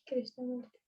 Krishnamurti.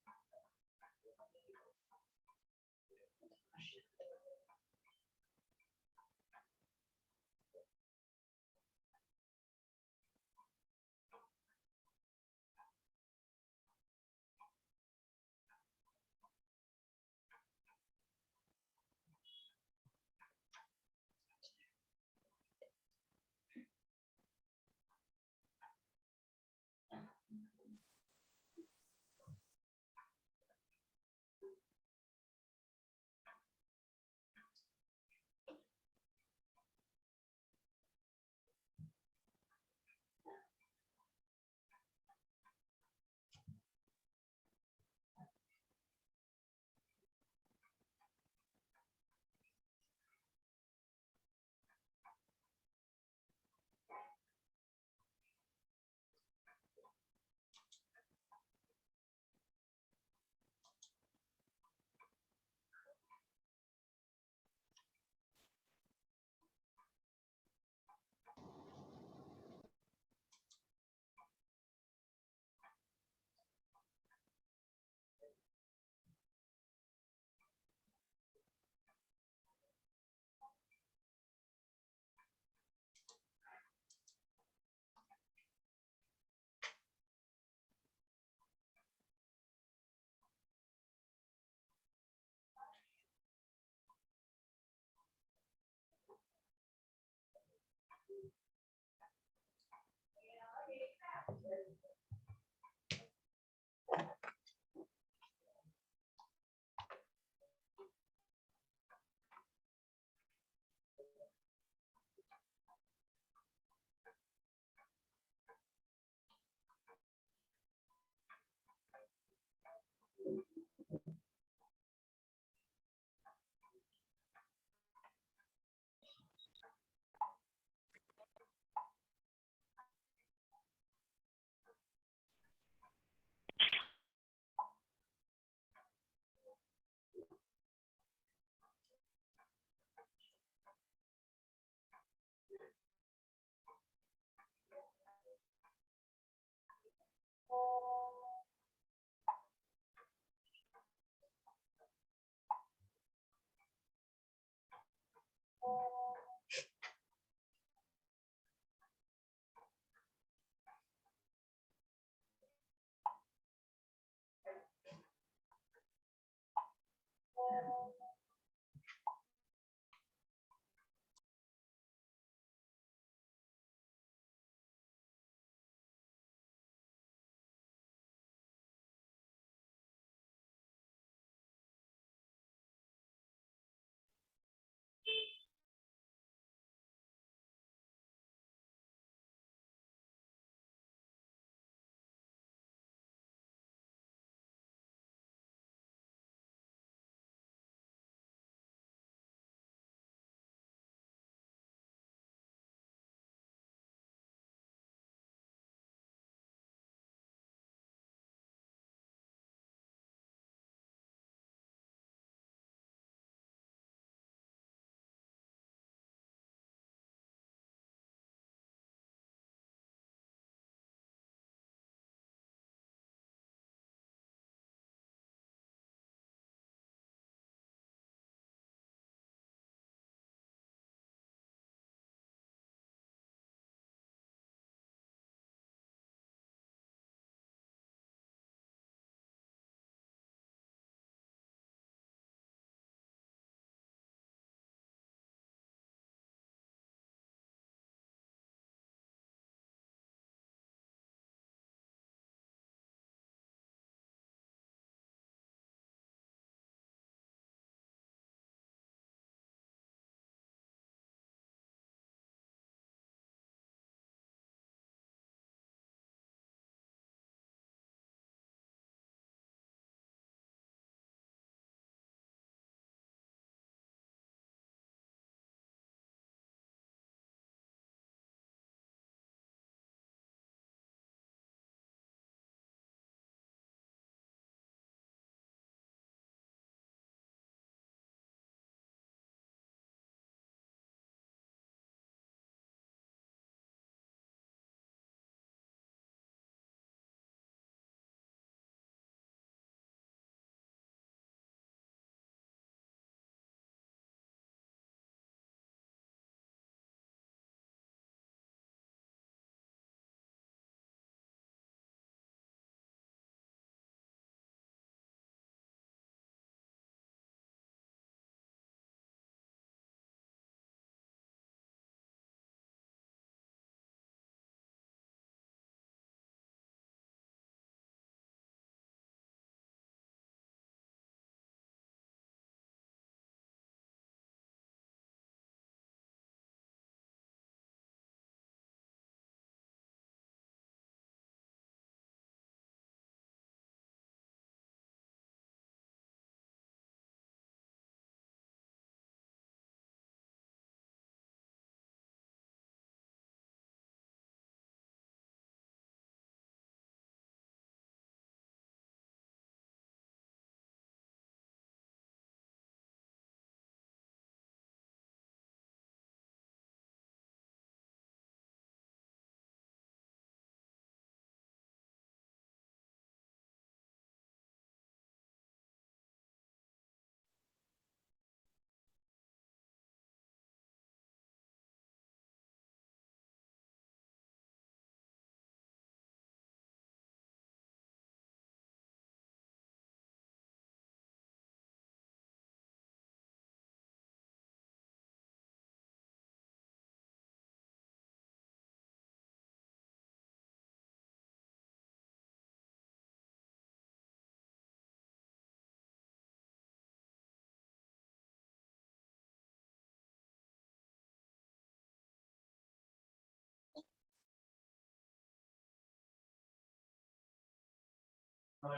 Hello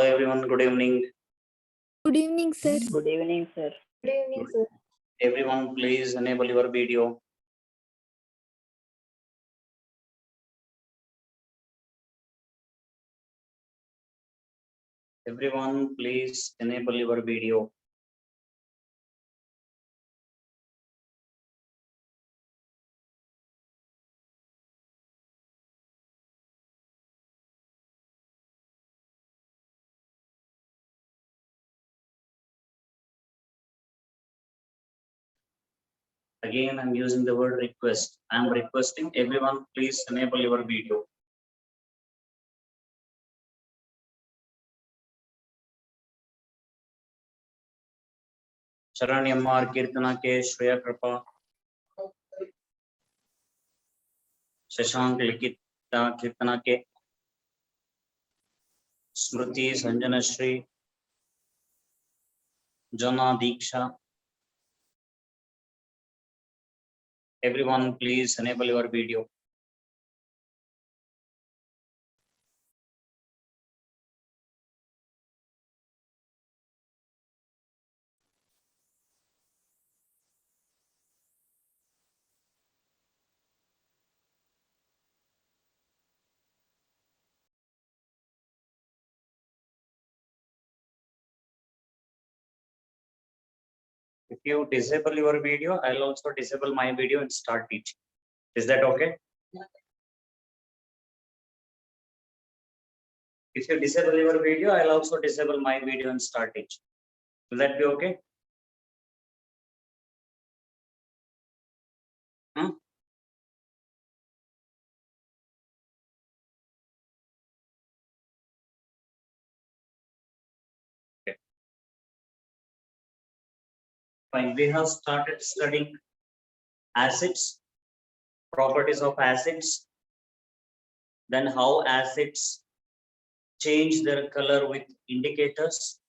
everyone, good evening. Good evening, sir. Good evening, sir. Good evening, sir. Everyone, please enable your video. Everyone, please enable your video. Again, I'm using the word request. I'm requesting everyone, please enable your video. Charan MR, Kirtana K, Shreya Kripa, Shashank Likita, Kirtana K, Smriti, Sanjana Shri, Jana Diksha. Everyone, please enable your video. If you disable your video, I'll also disable my video and start teaching. Is that okay? If you disable your video, I'll also disable my video and start teaching. Will that be okay? Okay. Fine. We have started studying acids, properties of acids, then how acids change their color with indicators,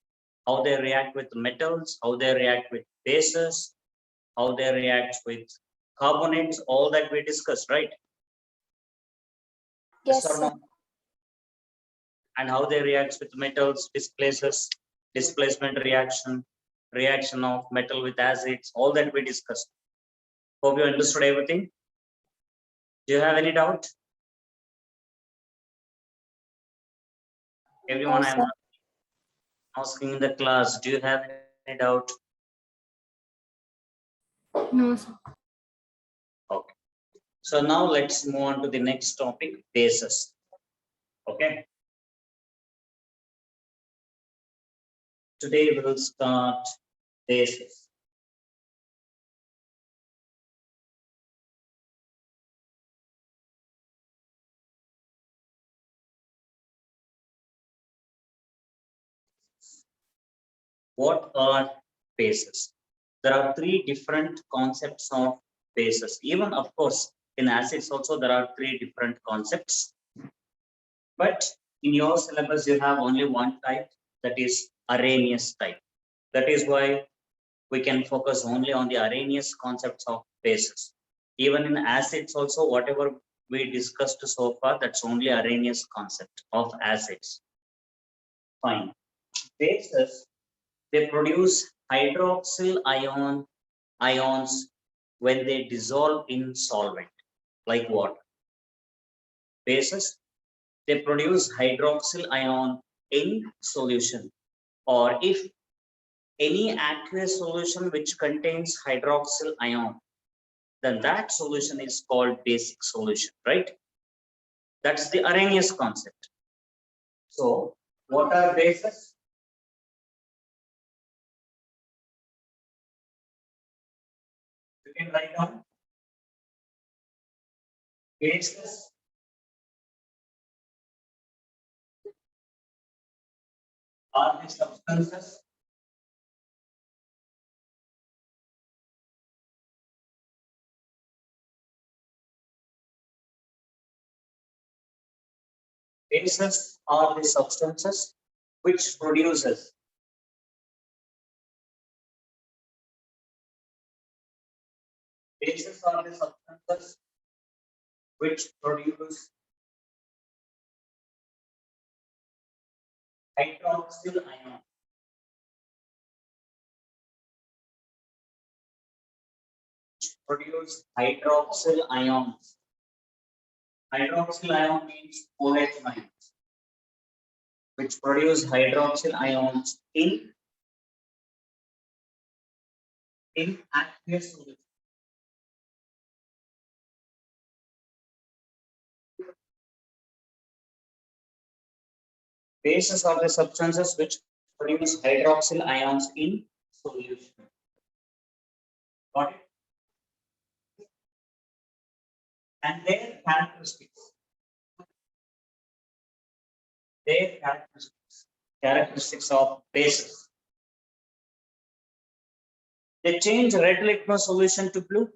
how they react with metals, how they react with bases, how they react with carbonates, all that we discussed, right? Yes, or sir. no? And how they react with metals, displacement reaction, reaction of metal with acids, all that we discussed. Hope you understood everything. Do you have any doubt? Everyone, Yes, I'm asking in the class, do you have any doubt? No, sir. Okay. So now let's move on to the next topic, bases. Okay. Today we will start bases. What are bases? There are three different concepts of bases. Even of course, in acids also there are three different concepts. But in your syllabus, you have only one type, that is Arrhenius type. That is why we can focus only on the Arrhenius concepts of bases. Even in acids also, whatever we discussed so far, that's only Arrhenius concept of acids. Fine. Bases, they produce hydroxyl ions when they dissolve in solvent, like water. Bases, they produce hydroxyl ion in solution, or if any aqueous solution which contains hydroxyl ion, then that solution is called basic solution, right? That's the Arrhenius concept. So what are bases? You can write down. Bases are the substances Bases are the substances which produces bases are the substances which produce hydroxyl ion. Produce hydroxyl ions. Hydroxyl ion means OH ions, which produce hydroxyl ions in aqueous solution. Bases are the substances which produce hydroxyl ions in solution. Got it? And their characteristics. Characteristics of bases. They change red litmus solution to blue.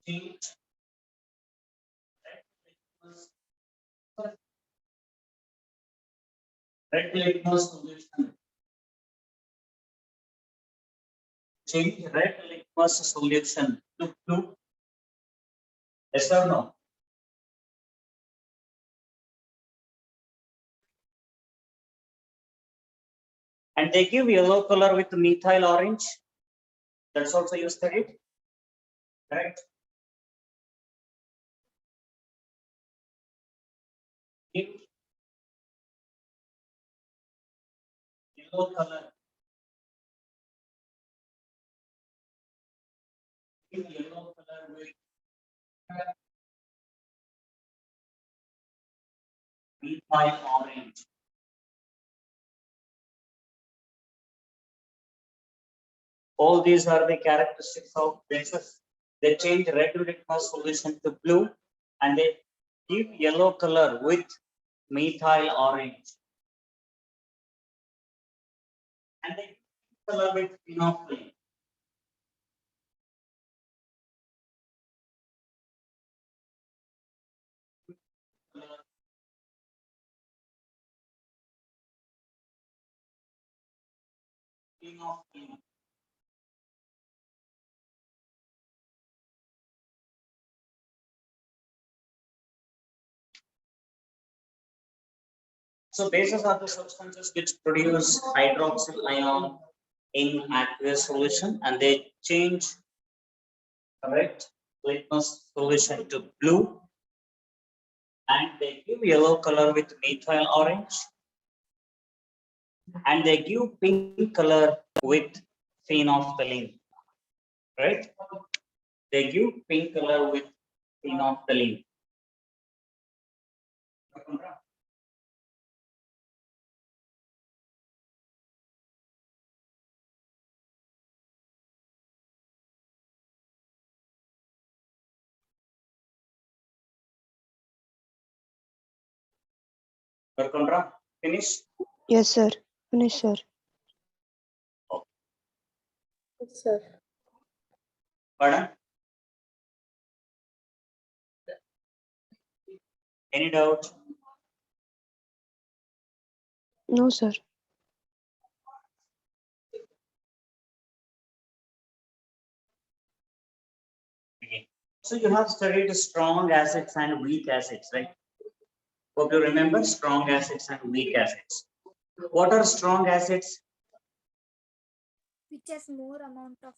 Change red litmus solution. Change red litmus solution to blue. Yes or no? And they give yellow color with methyl orange. That's also you studied, correct? Give yellow color. Give yellow color with methyl orange. All these are the characteristics of bases. They change red litmus solution to blue and they give yellow color with methyl orange. And they give color with phenolphthalein. Phenolphthalein. So bases are the substances which produce hydroxyl ion in aqueous solution and they change red litmus solution to blue and they give yellow color with methyl orange and they give pink color with phenolphthalein, right? They give pink color with phenolphthalein. Varkundra, finish? Yes, sir. Finish, sir. Yes, sir. Pardon? Any doubt? No, sir. Okay. So you have studied strong acids and weak acids, right? Hope you remember strong acids and weak acids. What are strong acids? Which has more amount of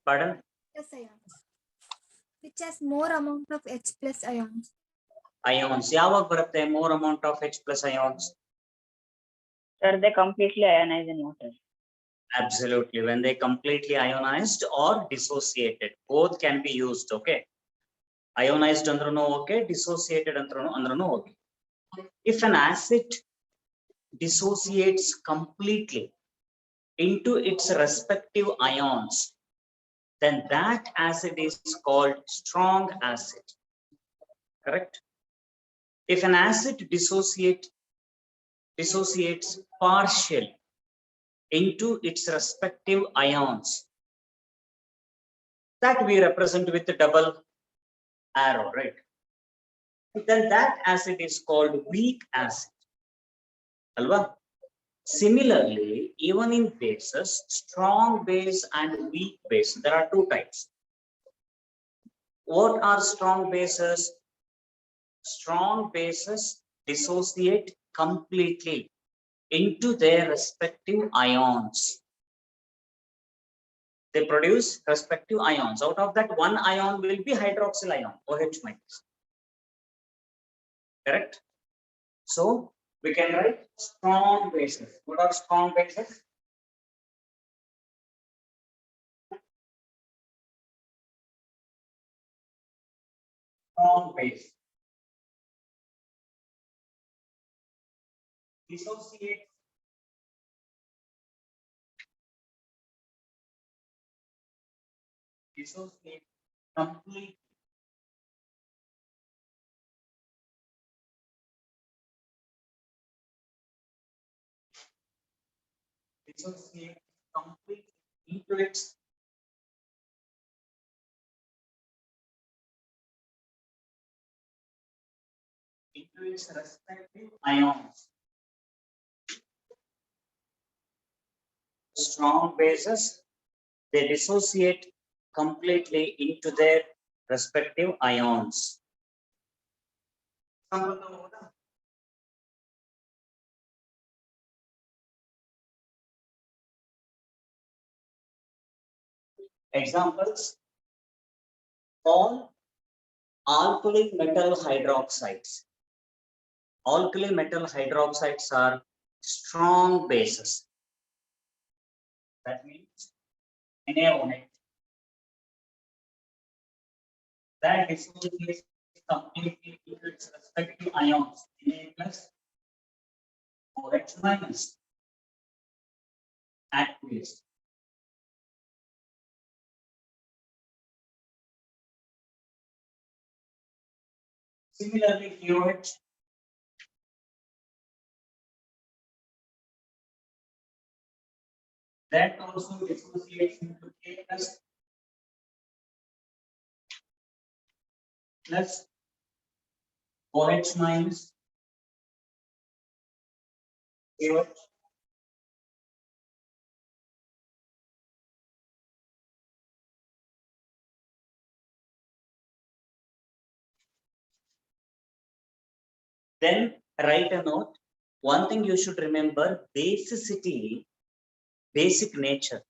Pardon? plus ions. Which has more amount of H plus ions. Ions. ಯಾವಾಗ ಬರುತ್ತೆ more amount of H plus ions? Sir, they completely ionize in water. Absolutely. When they completely ionized or dissociated, both can be used. Okay. Ionized andrunu okay, dissociated andrunu okay. If an acid dissociates completely into its respective ions, then that acid is called strong acid. Correct? If an acid dissociates partially into its respective ions, that we represent with the double arrow, right? Then that acid is called weak acid. Alva? Similarly, even in bases, strong base and weak base, there are two types. What are strong bases? Strong bases dissociate completely into their respective ions. They produce respective ions. Out of that, one ion will be hydroxyl ion, OH minus. Correct? So we can write strong bases. What are strong bases? Strong base. Dissociate complete dissociate complete into its respective ions. Strong bases, they dissociate completely into their respective ions. Examples: all alkali metal hydroxides. Alkali metal hydroxides are strong bases. That means Na1H. That dissociates completely into its respective ions, Na plus OH minus, aqueous. Similarly, KOH, that also dissociates into K plus OH minus KOH. Then write a note. One thing you should remember: basicity, basic nature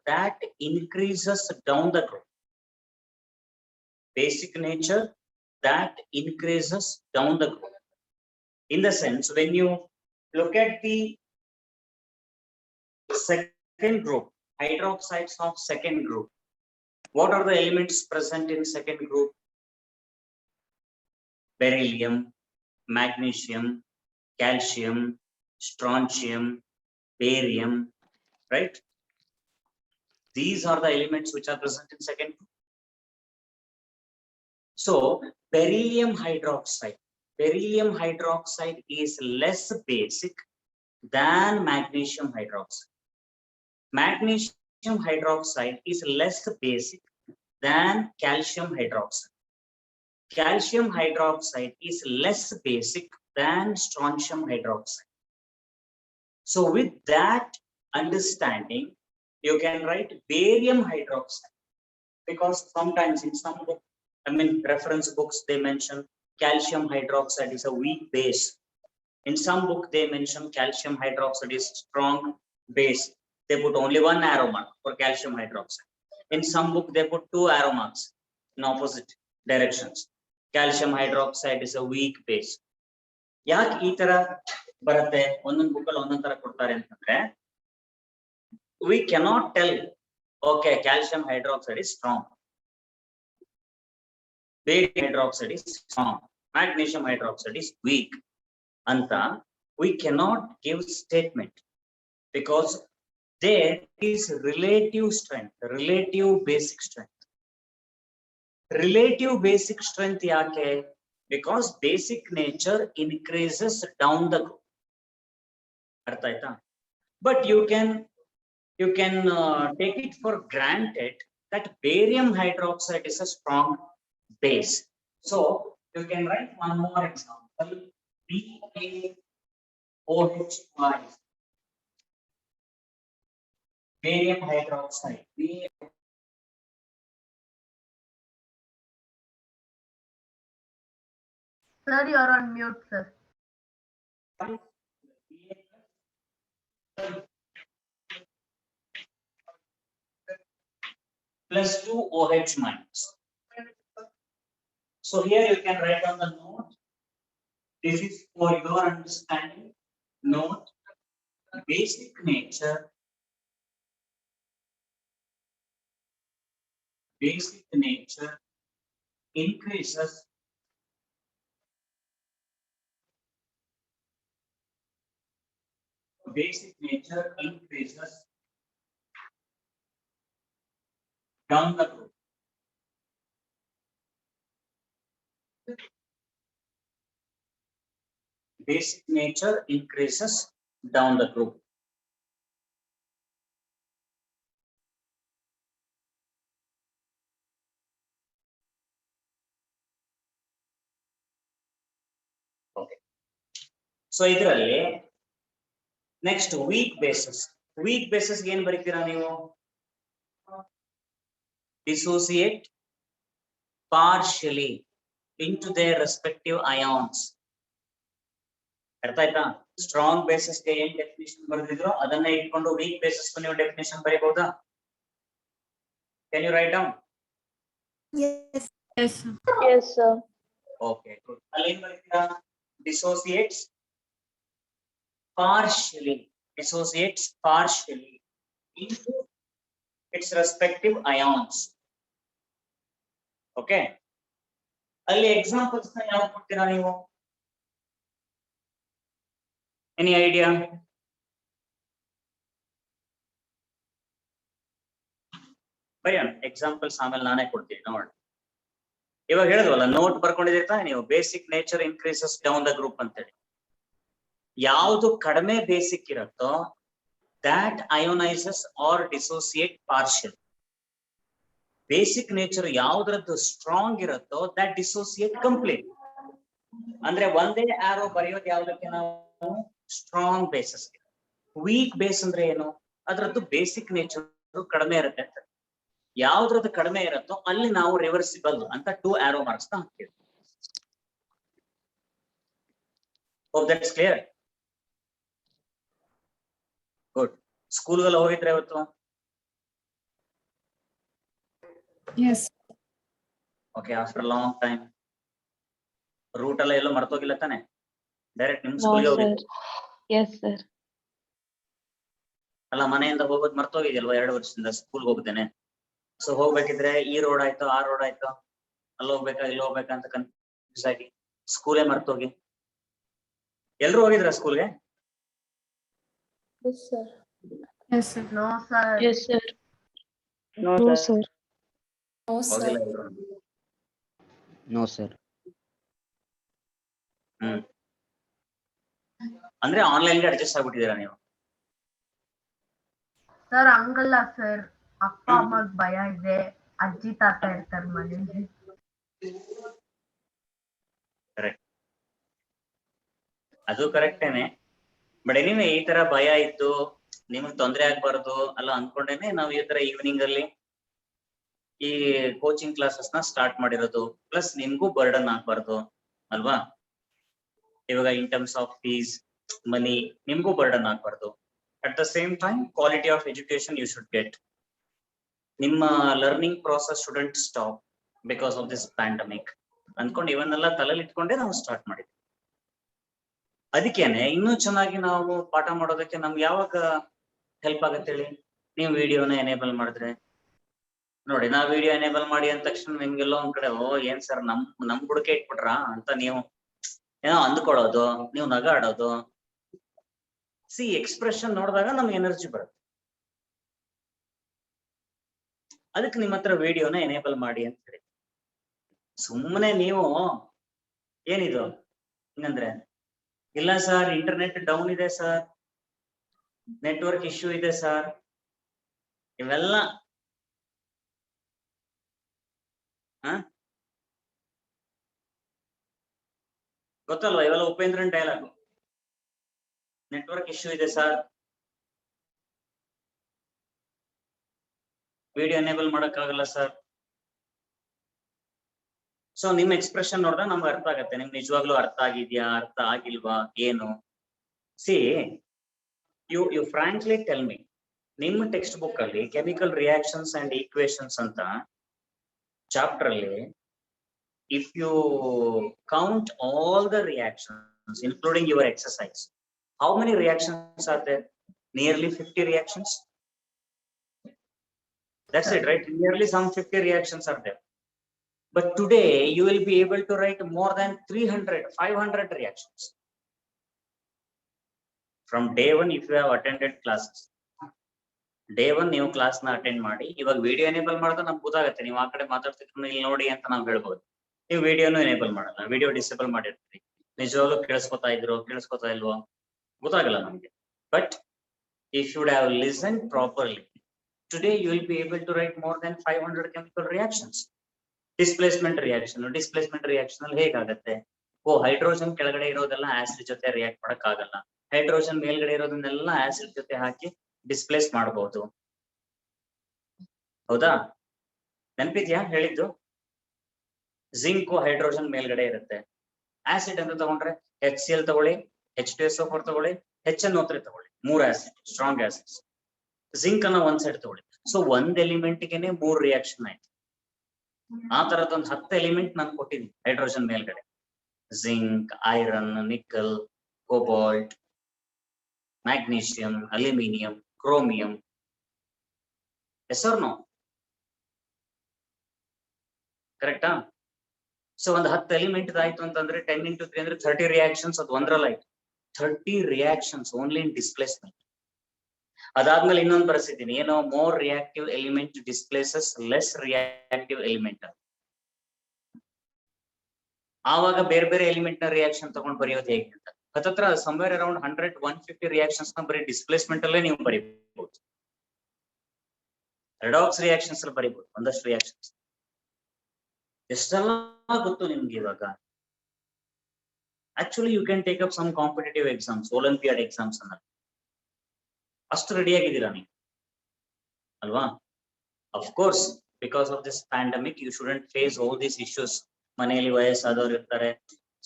that increases down the group. Basic nature that increases down the group. In the sense, when you look at the second group, hydroxides of second group, what are the elements present in second group? Beryllium, magnesium, calcium, strontium, barium, right? These are the elements which are present in second group. So beryllium hydroxide is less basic than magnesium hydroxide. Magnesium hydroxide is less basic than calcium hydroxide. Calcium hydroxide is less basic than strontium hydroxide. So with that understanding, you can write barium hydroxide, because sometimes in some book, reference books, they mention calcium hydroxide is a weak base. In some book, they mention calcium hydroxide is strong base. They put only one arrow mark for calcium hydroxide. In some book, they put two arrow marks in opposite directions. Calcium hydroxide is a weak base. ಯಾಕೆ ಈ ತರ ಬರುತ್ತೆ, ಒಂದೊಂದು book ಅಲ್ಲಿ ಒಂದೊಂದು ತರ ಕೊಡ್ತಾರೆ ಅಂತಂದ್ರೆ, we cannot tell, okay, calcium hydroxide is strong, barium hydroxide is strong, magnesium hydroxide is weak. Anta, we cannot give statement, because there is relative strength, relative basic strength. Relative basic strength yake? Because basic nature increases down the group. Artha aita? But you can take it for granted that barium hydroxide is a strong base. So you can write one more example. BaOH twice. Barium hydroxide. Sir, you are on mute, sir. Plus 2 OH minus. So here you can write on the note. This is for your understanding. Note, basic nature. Basic nature increases down the group. Basic nature increases down the group. Okay. So ಇದರಲ್ಲಿ next weak bases. Weak bases ಏನು ಬರೀತೀರಾ ನೀವು? Dissociate partially into their respective ions. ಅರ್ಥ ಆಯ್ತಾ? Strong basis ಗೆ ಏನ್ definition ಬರೆದಿದ್ರು ಅದನ್ನ ಇಟ್ಕೊಂಡು ವೀಕ್ ಬೇಸಿಸ್ ನೀವು ಡೆಫಿನಿಷನ್ ಬರೀಬಹುದಾ? Can you write down? Yes. Yes, sir. Okay good. ಅಲ್ಲಿ ಏನ್ ಬರೀತೀರಾ? Dissociates partially into its respective ions. Okay. ಅಲ್ಲಿ ಎಕ್ಸಾಂಪಲ್ಸ್ ನ ಯಾವ್ದು ಕೊಡ್ತೀರಾ ನೀವು? Any idea? ಬರೆಯೋಣ ಎಕ್ಸಾಂಪಲ್ಸ್ ಆಮೇಲೆ ನಾನೇ ಕೊಡ್ತೀನಿ ನೋಡಿ. ಇವಾಗ ಹೇಳಿದ್ವಲ್ಲ ನೋಟ್ ಬರ್ಕೊಂಡಿದ್ದೀರಾ ನೀವು, basic nature increases down the group ಅಂತೇಳಿ. ಯಾವುದು ಕಡಿಮೆ ಬೇಸಿಕ್ ಇರುತ್ತೋ that ionizes or dissociate partially. Basic nature ಯಾವ್ದ್ರದ್ದು ಸ್ಟ್ರಾಂಗ್ ಇರುತ್ತೋ that dissociate complete. ಅಂದ್ರೆ ಒಂದೇ ಆರೋ ಬರೆಯೋದು ಯಾವ್ದಕ್ಕೆ ನಾವು? Strong basis. ವೀಕ್ ಬೇಸ್ ಅಂದ್ರೆ ಏನು? ಅದ್ರದ್ದು ಬೇಸಿಕ್ ನೇಚರ್ ಕಡಿಮೆ ಇರುತ್ತೆ ಅಂತ. ಯಾವ್ದ್ರದ್ದು ಕಡಿಮೆ ಇರುತ್ತೋ ಅಲ್ಲಿ ನಾವು ರಿವರ್ಸಿಬಲ್ ಅಂತ 2 ಆರೋ ಮಾರ್ಕ್ಸ್ ಹಾಕ್ತೀವಿ. Hope that's clear. Good. ಸ್ಕೂಲ್ಗೆಲ್ಲ ಹೋಗಿದ್ರೆ ಇವತ್ತು? Yes. Okay, after long time. Route ಎಲ್ಲ ಎಲ್ಲೋ ಮರ್ತೋಗಿಲ್ಲ ತಾನೆ? ಡೈರೆಕ್ಟ್ ನಿಮ್ No, ಸ್ಕೂಲ್ಗೆ sir. ಹೋಗಿದ್ದು? Yes, sir. ಅಲ್ಲ, ಮನೆಯಿಂದ ಹೋಗೋದು ಮರ್ತೋಗಿದ್ಯಲ್ವಾ? 2 ವರ್ಷದಿಂದ ಸ್ಕೂಲ್ಗೆ ಹೋಗ್ತೇನೆ. ಸೊ ಹೋಗ್ಬೇಕಿದ್ರೆ ಈ ರೋಡ್ ಆಯ್ತು, ಆ ರೋಡ್ ಆಯ್ತು, ಅಲ್ಲಿ ಹೋಗ್ಬೇಕಾ ಇಲ್ಲಿ ಹೋಗ್ಬೇಕಾ ಅಂತ ಕನ್ಫ್ಯೂಸ್ ಆಗಿ ಸ್ಕೂಲೇ ಮರ್ತೋಗಿ. ಎಲ್ರು ಹೋಗಿದ್ರ ಸ್ಕೂಲ್ಗೆ? Yes, sir. Yes, sir. No, sir. Yes, sir. No, No, sir. sir. ಹೋಗಿಲ್ಲ ಎಲ್ರು? No, sir. ಅಂದ್ರೆ ಆನ್ಲೈನ್ಗೆ ಅಡ್ಜಸ್ಟ್ ಆಗ್ಬಿಟ್ಟಿದ್ದೀರಾ ನೀವು? ಸರ್ ಹಂಗಲ್ಲ ಸರ್, ಅಪ್ಪ ಅಮ್ಮಗ್ ಭಯ ಇದೆ, ಅಜ್ಜಿ ತಾತ ಇರ್ತಾರೆ ಮನೇಲಿ. ಕರೆಕ್ಟ್, ಅದು ಕರೆಕ್ಟೇನೆ. ಬಟ್ ಎನಿವೆ ಈ ತರ ಭಯ ಇತ್ತು, ನಿಮಗ್ ತೊಂದರೆ ಆಗ್ಬಾರ್ದು ಅಲ್ಲ ಅನ್ಕೊಂಡೇನೆ ನಾವು ಈ ತರ ಈವ್ನಿಂಗ್ ಅಲ್ಲಿ ಈ ಕೋಚಿಂಗ್ ಕ್ಲಾಸಸ್ ನ ಸ್ಟಾರ್ಟ್ ಮಾಡಿರೋದು. ಪ್ಲಸ್ ನಿಮ್ಗೂ ಬರ್ಡನ್ ಆಗ್ಬಾರ್ದು ಅಲ್ವಾ? ಇವಾಗ in terms of fees, money ನಿಮ್ಗೂ ಬರ್ಡನ್ ಆಗ್ಬಾರ್ದು. At the same time quality of education you should get. ನಿಮ್ಮ learning process shouldn't stop because of this pandemic ಅಂದ್ಕೊಂಡು ಇವನ್ನೆಲ್ಲ ತಲೆಯಲ್ಲಿ ಇಟ್ಕೊಂಡೇ ನಾವು ಸ್ಟಾರ್ಟ್ ಮಾಡಿದ್ವಿ. ಅದಕ್ಕೇನೆ ಇನ್ನೂ ಚೆನ್ನಾಗಿ ನಾವು ಪಾಠ ಮಾಡೋದಕ್ಕೆ ನಮ್ಗೆ ಯಾವಾಗ ಹೆಲ್ಪ್ ಆಗತ್ತೆ ಹೇಳಿ? ನೀವು ವಿಡಿಯೋನ ಎನೇಬಲ್ ಮಾಡಿದ್ರೆ ನೋಡಿ. ನಾವು ವಿಡಿಯೋ ಎನೇಬಲ್ ಮಾಡಿ ಅಂದ ತಕ್ಷಣ ನಿಮ್ಗೆಲ್ಲೋ ಒಂದ್ ಕಡೆ ಓ ಏನ್ ಸರ್ ನಮ್ ಬುಡಕೆ ಇಟ್ಬಿಟ್ರಾ ಅಂತ ನೀವು ಏನೋ ಅಂದ್ಕೊಳ್ಳೋದು, ನೀವು ನಗಾಡೋದು. ಸಿ ಎಕ್ಸ್ಪ್ರೆಷನ್ ನೋಡಿದಾಗ ನಮ್ಗೆ ಎನರ್ಜಿ ಬರುತ್ತೆ. ಅದಕ್ಕೆ ನಿಮ್ಮ ಹತ್ರ ವಿಡಿಯೋನ ಎನೇಬಲ್ ಮಾಡಿ ಅಂತ ಹೇಳಿ. ಸುಮ್ಮನೆ ನೀವು ಏನಿದು ಹಿಂಗಂದ್ರೆ ಇಲ್ಲ ಸರ್ ಇಂಟರ್ನೆಟ್ ಡೌನ್ ಇದೆ ಸರ್, ನೆಟ್ವರ್ಕ್ ಇಶ್ಯೂ ಇದೆ ಸರ್, ಇವೆಲ್ಲ ಗೊತ್ತಲ್ವಾ ಇವೆಲ್ಲ ಉಪೇಂದ್ರನ್ ಡೈಲಾಗ್. ನೆಟ್ವರ್ಕ್ ಇಶ್ಯೂ ಇದೆ ಸರ್, ವಿಡಿಯೋ ಎನೇಬಲ್ ಮಾಡಕ್ಕಾಗಲ್ಲ ಸರ್. ಸೊ ನಿಮ್ ಎಕ್ಸ್ಪ್ರೆಷನ್ ನೋಡಿದ್ರೆ ನಮ್ಗೆ ಅರ್ಥ ಆಗತ್ತೆ ನಿಮ್ಗೆ ನಿಜವಾಗ್ಲೂ ಅರ್ಥ ಆಗಿದ್ಯಾ ಅರ್ಥ ಆಗಿಲ್ವಾ ಏನು. See you frankly tell me, ನಿಮ್ಮ ಟೆಕ್ಸ್ಟ್ ಬುಕ್ ಅಲ್ಲಿ ಕೆಮಿಕಲ್ ರಿಯಾಕ್ಷನ್ಸ್ ಅಂಡ್ ಈಕ್ವೇಶನ್ಸ್ ಅಂತ ಚಾಪ್ಟರ್ ಅಲ್ಲಿ if you count all the reactions including your exercise, how many reactions are there? Nearly 50 reactions. That's it, right? Nearly some 50 reactions are there. But today you will be able to write more than 300, 500 reactions. From day one, if you have attended classes, day one ನೀವು class ನ attend ಮಾಡಿ. ಇವಾಗ video enable ಮಾಡಿದ್ರೆ ನಮ್ಗೆ ಗೊತ್ತಾಗುತ್ತೆ ನೀವು ಆ ಕಡೆ ಮಾತಾಡ್ತಿದ್ರು ಇಲ್ಲಿ ನೋಡಿ ಅಂತ ನಾವು ಹೇಳ್ಬೋದು. ನೀವು ವಿಡಿಯೋನು ಎನೇಬಲ್ ಮಾಡಲ್ಲ, ವಿಡಿಯೋ ಡಿಸೇಬಲ್ ಮಾಡಿರ್ತೀರಿ, ನಿಜವಾಗ್ಲೂ ಕೇಳಿಸ್ಕೊತಾ ಇದ್ರು ಕೇಳಿಸ್ಕೊತಾ ಇಲ್ವೋ ಗೊತ್ತಾಗಲ್ಲ ನಮ್ಗೆ. But if you would have listened properly, today you will be able to write more than 500 chemical reactions. Displacement reaction ಅಲ್ಲಿ ಹೇಗಾಗತ್ತೆ? ಹೈಡ್ರೋಜನ್ ಕೆಳಗಡೆ ಇರೋದೆಲ್ಲ ಆಸಿಡ್ ಜೊತೆ ರಿಯಾಕ್ಟ್ ಮಾಡಕ್ ಆಗಲ್ಲ, ಹೈಡ್ರೋಜನ್ ಮೇಲ್ಗಡೆ ಇರೋದನ್ನೆಲ್ಲ ಆಸಿಡ್ ಜೊತೆ ಹಾಕಿ ಡಿಸ್ಪ್ಲೇಸ್ ಮಾಡಬಹುದು. ಹೌದಾ? ನೆನಪಿದ್ಯಾ ಹೇಳಿದ್ದು? ಜಿಂಕ್ ಹೈಡ್ರೋಜನ್ ಮೇಲ್ಗಡೆ ಇರುತ್ತೆ, ಆಸಿಡ್ ಅಂತ ತಗೊಂಡ್ರೆ HCl ತಗೊಳ್ಳಿ, H2SO4 ತಗೊಳ್ಳಿ, HNO3 ತಗೊಳ್ಳಿ, 3 ಆಸಿಡ್ ಸ್ಟ್ರಾಂಗ್ ಆಸಿಡ್ಸ್. ಜಿಂಕ್ ಅನ್ನ ಒಂದ್ ಸೈಡ್ ತಗೊಳ್ಳಿ. ಸೊ ಒಂದ್ ಎಲಿಮೆಂಟ್ ಗೆನೆ 3 ರಿಯಾಕ್ಷನ್ ಆಯ್ತು. ಆ ತರದೊಂದು 10 ಎಲಿಮೆಂಟ್ ನಾನು ಕೊಟ್ಟಿದ್ದೀನಿ ಹೈಡ್ರೋಜನ್ ಮೇಲ್ಗಡೆ. Zinc, iron, nickel, cobalt, magnesium, aluminium, chromium. Yes or no? ಕರೆಕ್ಟಾ? ಸೊ ಒಂದು 10 ಎಲಿಮೆಂಟ್ ಆಯ್ತು ಅಂತಂದ್ರೆ 10 into 3 ಅಂದ್ರೆ 30 ರಿಯಾಕ್ಷನ್ಸ್. ಅದು ಒಂದ್ರಲ್ಲಿ ಆಯ್ತು 30 ರಿಯಾಕ್ಷನ್ಸ್ ಓನ್ಲಿ ಇನ್ ಡಿಸ್ಪ್ಲೇಸ್ಮೆಂಟ್. ಅದಾದ್ಮೇಲೆ ಇನ್ನೊಂದು ಬರ್ಸಿದ್ದೀನಿ, ಏನೋ more reactive element displaces less reactive element. ಆವಾಗ ಬೇರೆ ಬೇರೆ ಎಲಿಮೆಂಟ್ ನ ರಿಯಾಕ್ಷನ್ ತಗೊಂಡು ಬರೆಯೋದು ಹೇಗೆ ಅಂತ ಹತ್ತತ್ರ ಸಮ್ವೇರ್ ಅರೌಂಡ್ 100-150 ರಿಯಾಕ್ಷನ್ಸ್ ನ ಬರೀ ಡಿಸ್ಪ್ಲೇಸ್ಮೆಂಟ್ ಅಲ್ಲೇ ನೀವು ಬರೀಬಹುದು. ರೆಡಾಕ್ಸ್ ರಿಯಾಕ್ಷನ್ಸ್ ಅಲ್ಲಿ ಬರೀಬಹುದು ಒಂದಷ್ಟು ರಿಯಾಕ್ಷನ್ಸ್. ಎಷ್ಟೆಲ್ಲ ಗೊತ್ತು ನಿಮ್ಗೆ ಇವಾಗ. Actually you can take up some competitive exams, olympiad exams ಅನ್ನ. ಅಷ್ಟು ರೆಡಿ ಆಗಿದ್ದೀರಾ ನೀವು ಅಲ್ವಾ? Of course because of this pandemic you shouldn't face all these issues. ಮನೆಯಲ್ಲಿ ವಯಸ್ಸಾದವ್ರು ಇರ್ತಾರೆ,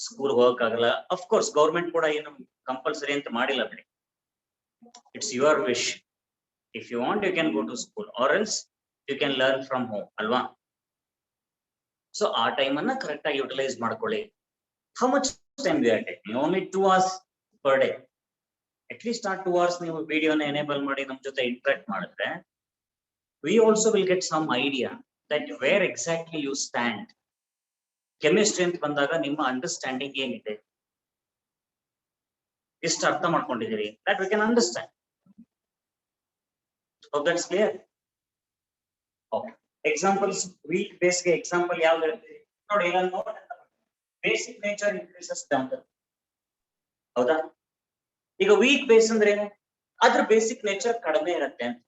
ಸ್ಕೂಲ್ ಹೋಗಕ್ಕಾಗಲ್ಲ. ಅಫ್ಕೋರ್ಸ್ ಗೌರ್ಮೆಂಟ್ ಕೂಡ ಏನು ಕಂಪಲ್ಸರಿ ಅಂತ ಮಾಡಿಲ್ಲ ಬಿಡಿ. It's your wish. If you want you can go to school or else you can learn from home ಅಲ್ವಾ? So ಆ ಟೈಮ್ ಅನ್ನ ಕರೆಕ್ಟ್ ಆಗಿ ಯುಟಿಲೈಸ್ ಮಾಡ್ಕೊಳ್ಳಿ. How much time you are taking? Only 2 hours per day. At least ಆ 2 hours ನೀವು ವಿಡಿಯೋನ enable ಮಾಡಿ ನಮ್ ಜೊತೆ ಇಂಟ್ರಾಕ್ಟ್ ಮಾಡಿದ್ರೆ we also will get some idea that where exactly you stand. Chemistry ಅಂತ ಬಂದಾಗ ನಿಮ್ಮ ಅಂಡರ್ಸ್ಟ್ಯಾಂಡಿಂಗ್ ಏನಿದೆ, ಎಷ್ಟು ಅರ್ಥ ಮಾಡ್ಕೊಂಡಿದ್ದೀರಿ, that we can understand. Hope that's clear. Okay. Examples, weak base ಗೆ ಎಕ್ಸಾಂಪಲ್ ಯಾವ್ದು ಹೇಳ್ತೀವಿ ನೋಡಿ. ಈಗ note basic nature increases down. ಹೌದಾ? ಈಗ ವೀಕ್ ಬೇಸ್ ಅಂದ್ರೆ ಏನು? ಅದ್ರ ಬೇಸಿಕ್ ನೇಚರ್ ಕಡಿಮೆ ಇರುತ್ತೆ ಅಂತ.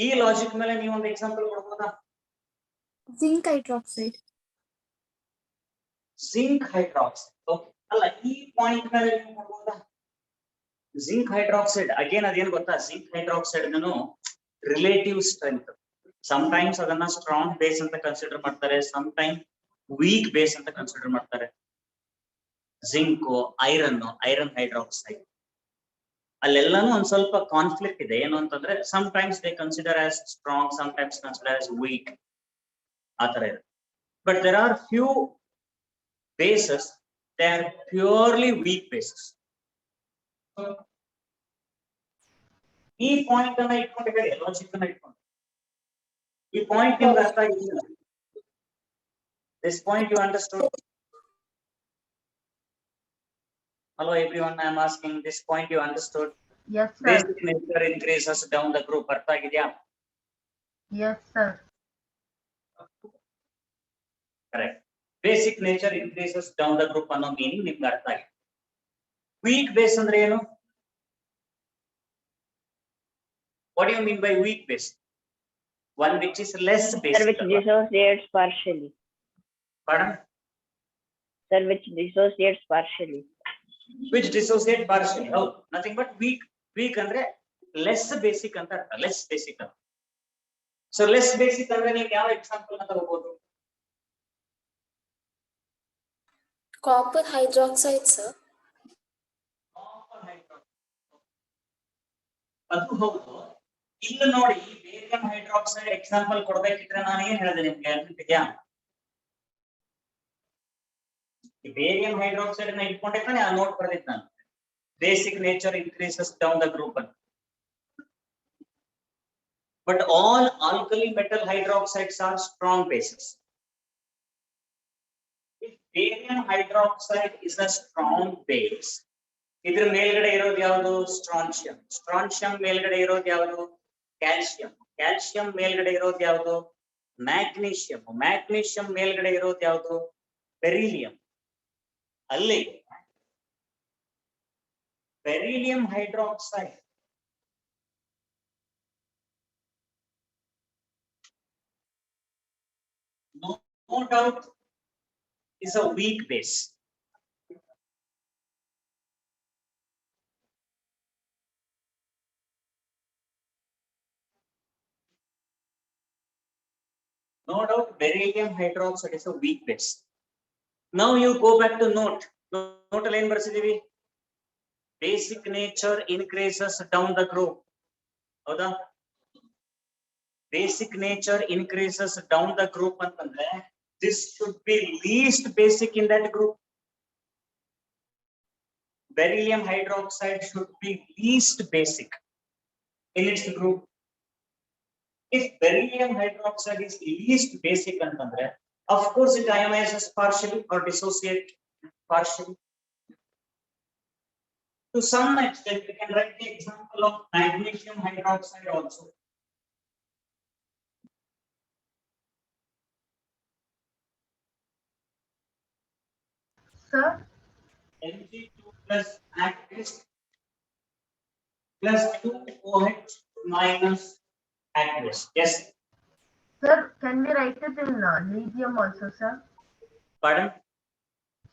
ಈ ಲಾಜಿಕ್ ಮೇಲೆ ನೀವು ಒಂದು ಎಕ್ಸಾಂಪಲ್ ಕೊಡ್ಬೋದಾ? Zinc hydroxide. Zinc hydroxide. Okay, ಅಲ್ಲ ಈ ಪಾಯಿಂಟ್ ಮೇಲೆ ನೀವು ಕೊಡ್ಬೋದಾ? ಜಿಂಕ್ ಹೈಡ್ರಾಕ್ಸೈಡ್ ಅಗೇನ್ ಅದೇನು ಗೊತ್ತಾ? Zinc hydroxide relative strength. Sometimes ಅದನ್ನ ಸ್ಟ್ರಾಂಗ್ ಬೇಸ್ ಅಂತ ಕನ್ಸಿಡರ್ ಮಾಡ್ತಾರೆ, ಸಮಟೈಮ್ ವೀಕ್ ಬೇಸ್ ಅಂತ ಕನ್ಸಿಡರ್ ಮಾಡ್ತಾರೆ. ಜಿಂಕ್, ಐರನ್ ಹೈಡ್ರಾಕ್ಸೈಡ್ ಅಲ್ಲೆಲ್ಲಾನು ಒಂದ್ ಸ್ವಲ್ಪ ಕಾನ್ಫ್ಲಿಕ್ಟ್ ಇದೆ. ಏನು ಅಂತಂದ್ರೆ sometimes they consider as strong, sometimes consider as weak, ಆ ತರ ಇದೆ. But there are few bases they are purely weak bases. ಈ ಪಾಯಿಂಟ್ ಅನ್ನ ಇಟ್ಕೊಂಡಿದ್ದಾರೆ, ಲಾಜಿಕ್ ಅನ್ನ ಇಟ್ಕೊಂಡು. ಈ ಪಾಯಿಂಟ್ ನಿಮ್ಗೆ ಅರ್ಥ ಆಗಿಲ್ಲ? This point you understood? Hello everyone, I am asking this point you understood? Yes, sir. Basic nature increases down the group. ಅರ್ಥ ಆಗಿದೆಯಾ? Yes, sir. Correct. Basic nature increases down the group ಅನ್ನೋ meaning ನಿಮ್ಗೆ ಅರ್ಥ ಆಗಿದೆ. Weak base ಅಂದ್ರೆ ಏನು? What do you mean by weak base? One which is less basic. Which dissociates partially. Pardon? Sir, which dissociates partially. Which dissociate partially. Oh, nothing but weak. Weak andre less basic ಅಂತ ಅರ್ಥ. Less basic ಅಂತ. So less basic ಅಂದ್ರೆ ನೀವು ಯಾವ example ಅಂತ ತಗೋಬಹುದು? Copper hydroxide, sir. ಅದು ಹೌದು. ಇಲ್ಲಿ ನೋಡಿ ಬೇರಿಯಂ ಹೈಡ್ರಾಕ್ಸೈಡ್ ಎಕ್ಸಾಂಪಲ್ ಕೊಡ್ಬೇಕಿದ್ರೆ ನಾನು ಏನ್ ಹೇಳಿದೆ ನಿಮ್ಗೆ ನೆನಪಿದ್ಯಾ? ಬೇರಿಯಂ ಹೈಡ್ರಾಕ್ಸೈಡ್ ನ ಇಟ್ಕೊಂಡೆ ತಾನೆ ಆ ನೋಟ್ ಬರೆದಿತ್ತು ನಾನು. Basic nature increases down the group ಅಂತ. But all alkali metal hydroxides are strong bases. If barium hydroxide is a strong base, ಇದರ ಮೇಲ್ಗಡೆ ಇರೋದು ಯಾವುದು? ಸ್ಟ್ರಾನ್ಶಿಯಂ. ಸ್ಟ್ರಾನ್ಶಿಯಂ ಮೇಲ್ಗಡೆ ಇರೋದು ಯಾವುದು? ಕ್ಯಾಲ್ಸಿಯಂ. ಕ್ಯಾಲ್ಸಿಯಂ ಮೇಲ್ಗಡೆ ಇರೋದು ಯಾವುದು? ಮ್ಯಾಗ್ನೀಷಿಯಂ. ಮ್ಯಾಗ್ನೀಷಿಯಂ ಮೇಲ್ಗಡೆ ಇರೋದು ಯಾವುದು? ಬೆರಿಲಿಯಂ. ಅಲ್ಲಿ beryllium hydroxide no doubt is a weak base. No doubt beryllium hydroxide is a weak base. Now you go back to note. Note line ಬರ್ಸಿದೀವಿ. Basic nature increases down the group. ಹೌದಾ? Basic nature increases down the group ಅಂತಂದ್ರೆ this should be least basic in that group. Beryllium hydroxide should be least basic in its group. If beryllium hydroxide is least basic ಅಂತಂದ್ರೆ of course it ionizes partially or dissociate partially. To some extent we can write the example of magnesium hydroxide also. Sir, Mg2 plus aqueous plus 2OH minus aqueous. Yes. sir, can we write it in lithium also, sir? Pardon?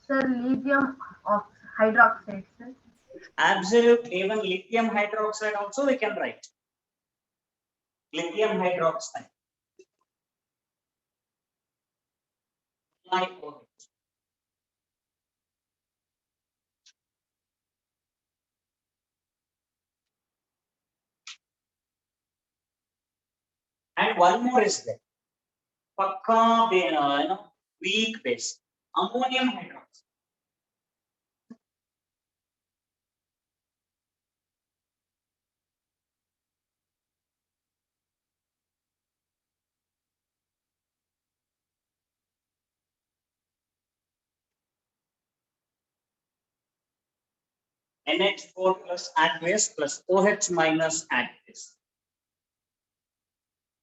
Sir, lithium of hydroxide, sir. Absolutely. Even lithium hydroxide also we can write. Lithium hydroxide. Like OH. And one more is there. Pakka, weak base. Ammonium hydroxide. NH4 plus aqueous plus OH minus aqueous.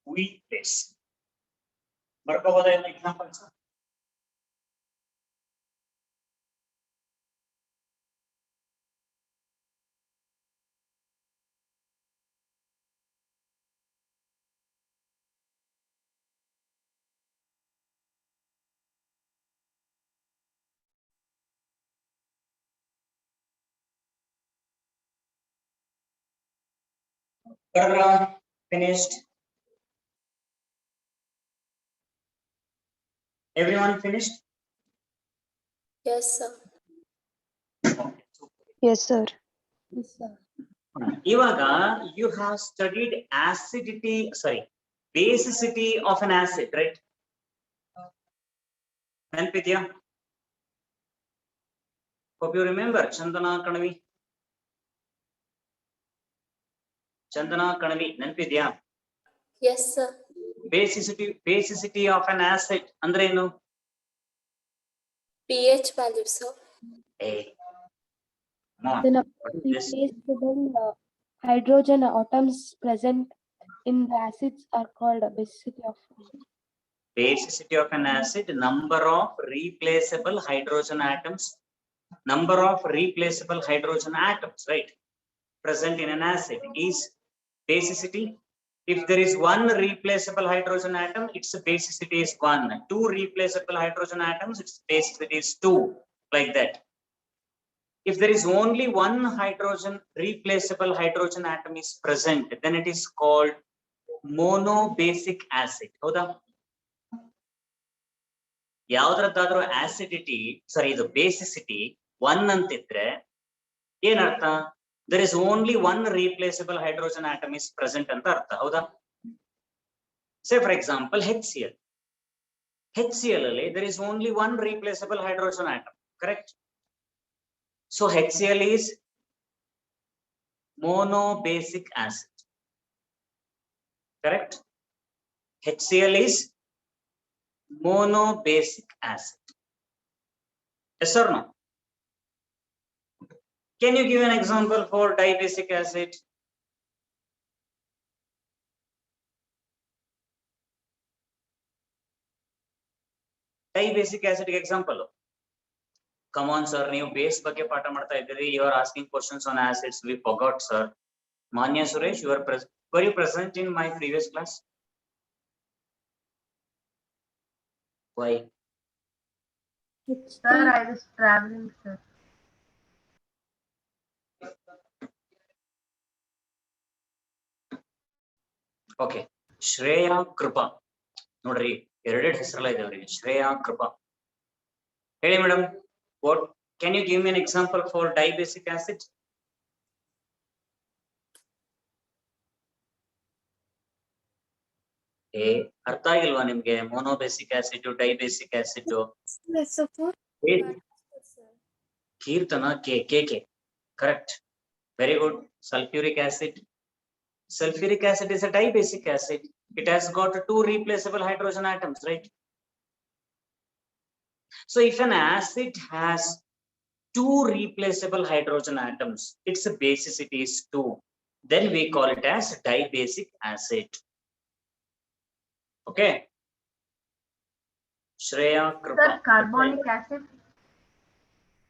Weak base. ಬರ್ಕೋಬೋದಾ ಏನು examples? Finished. Everyone finished? Yes, sir. Yes, sir. ಇವಾಗ you have studied acidity, sorry, basicity of an acid, right? ನೆನಪಿದ್ಯಾ? Hope you remember Chandana Kanavi. Chandana Kanavi, ನೆನಪಿದ್ಯಾ? Yes, sir. Basicity of an acid ಅಂದ್ರೆ ಏನು? pH value, sir. Hey. Come on. Then What is this? replaceable hydrogen atoms present in the acids are called basicity of. Basicity of an acid, number of replaceable hydrogen atoms. Number of replaceable hydrogen atoms, right? Present in an acid is basicity. If there is one replaceable hydrogen atom, its basicity is 1. Two replaceable hydrogen atoms, its basicity is 2. Like that. If there is only one replaceable hydrogen atom is present, then it is called monobasic acid. ಹೌದಾ? ಯಾವ್ದ್ರದ್ದಾದ್ರೂ acidity, ಇದು basicity 1 ಅಂತಿದ್ರೆ ಏನರ್ಥ? There is only one replaceable hydrogen atom is present ಅಂತ ಅರ್ಥ. ಹೌದಾ? Say for example HCl. HCl ಅಲ್ಲಿ there is only one replaceable hydrogen atom, correct? So HCl is monobasic acid, correct? HCl is monobasic acid. Yes or no? Can you give an example for dibasic acid? Dibasic acid example. Come on, sir. You base ಬಗ್ಗೆ ಪಾಠ ಮಾಡ್ತಾ ಇದ್ದೀರಿ. You are asking questions on acids. We forgot, sir. Manya Suresh, were you present in my previous class? Why? Sir, I was traveling, sir. Okay. Shreya Krupa. ನೋಡ್ರಿ, ಎರಡೆರಡು ಹೆಸರಲ್ಲ ಇದೆ ಅವರಿಗೆ. ಶ್ರೇಯಾ ಕೃಪಾ. ಹೇಳಿ madam, what can you give me an example for dibasic acid? ಅರ್ಥ ಆಗಿಲ್ವಾ ನಿಮ್ಗೆ? Monobasic acid, dibasic acid. SO4. Keerthana K correct, very good. Sulfuric acid. Sulfuric acid is a dibasic acid. It has got two replaceable hydrogen atoms, right? So if an acid has two replaceable hydrogen atoms, its basicity is 2. Then we call it as dibasic acid. Okay. Shreya Krupa. Sir, carbonic acid.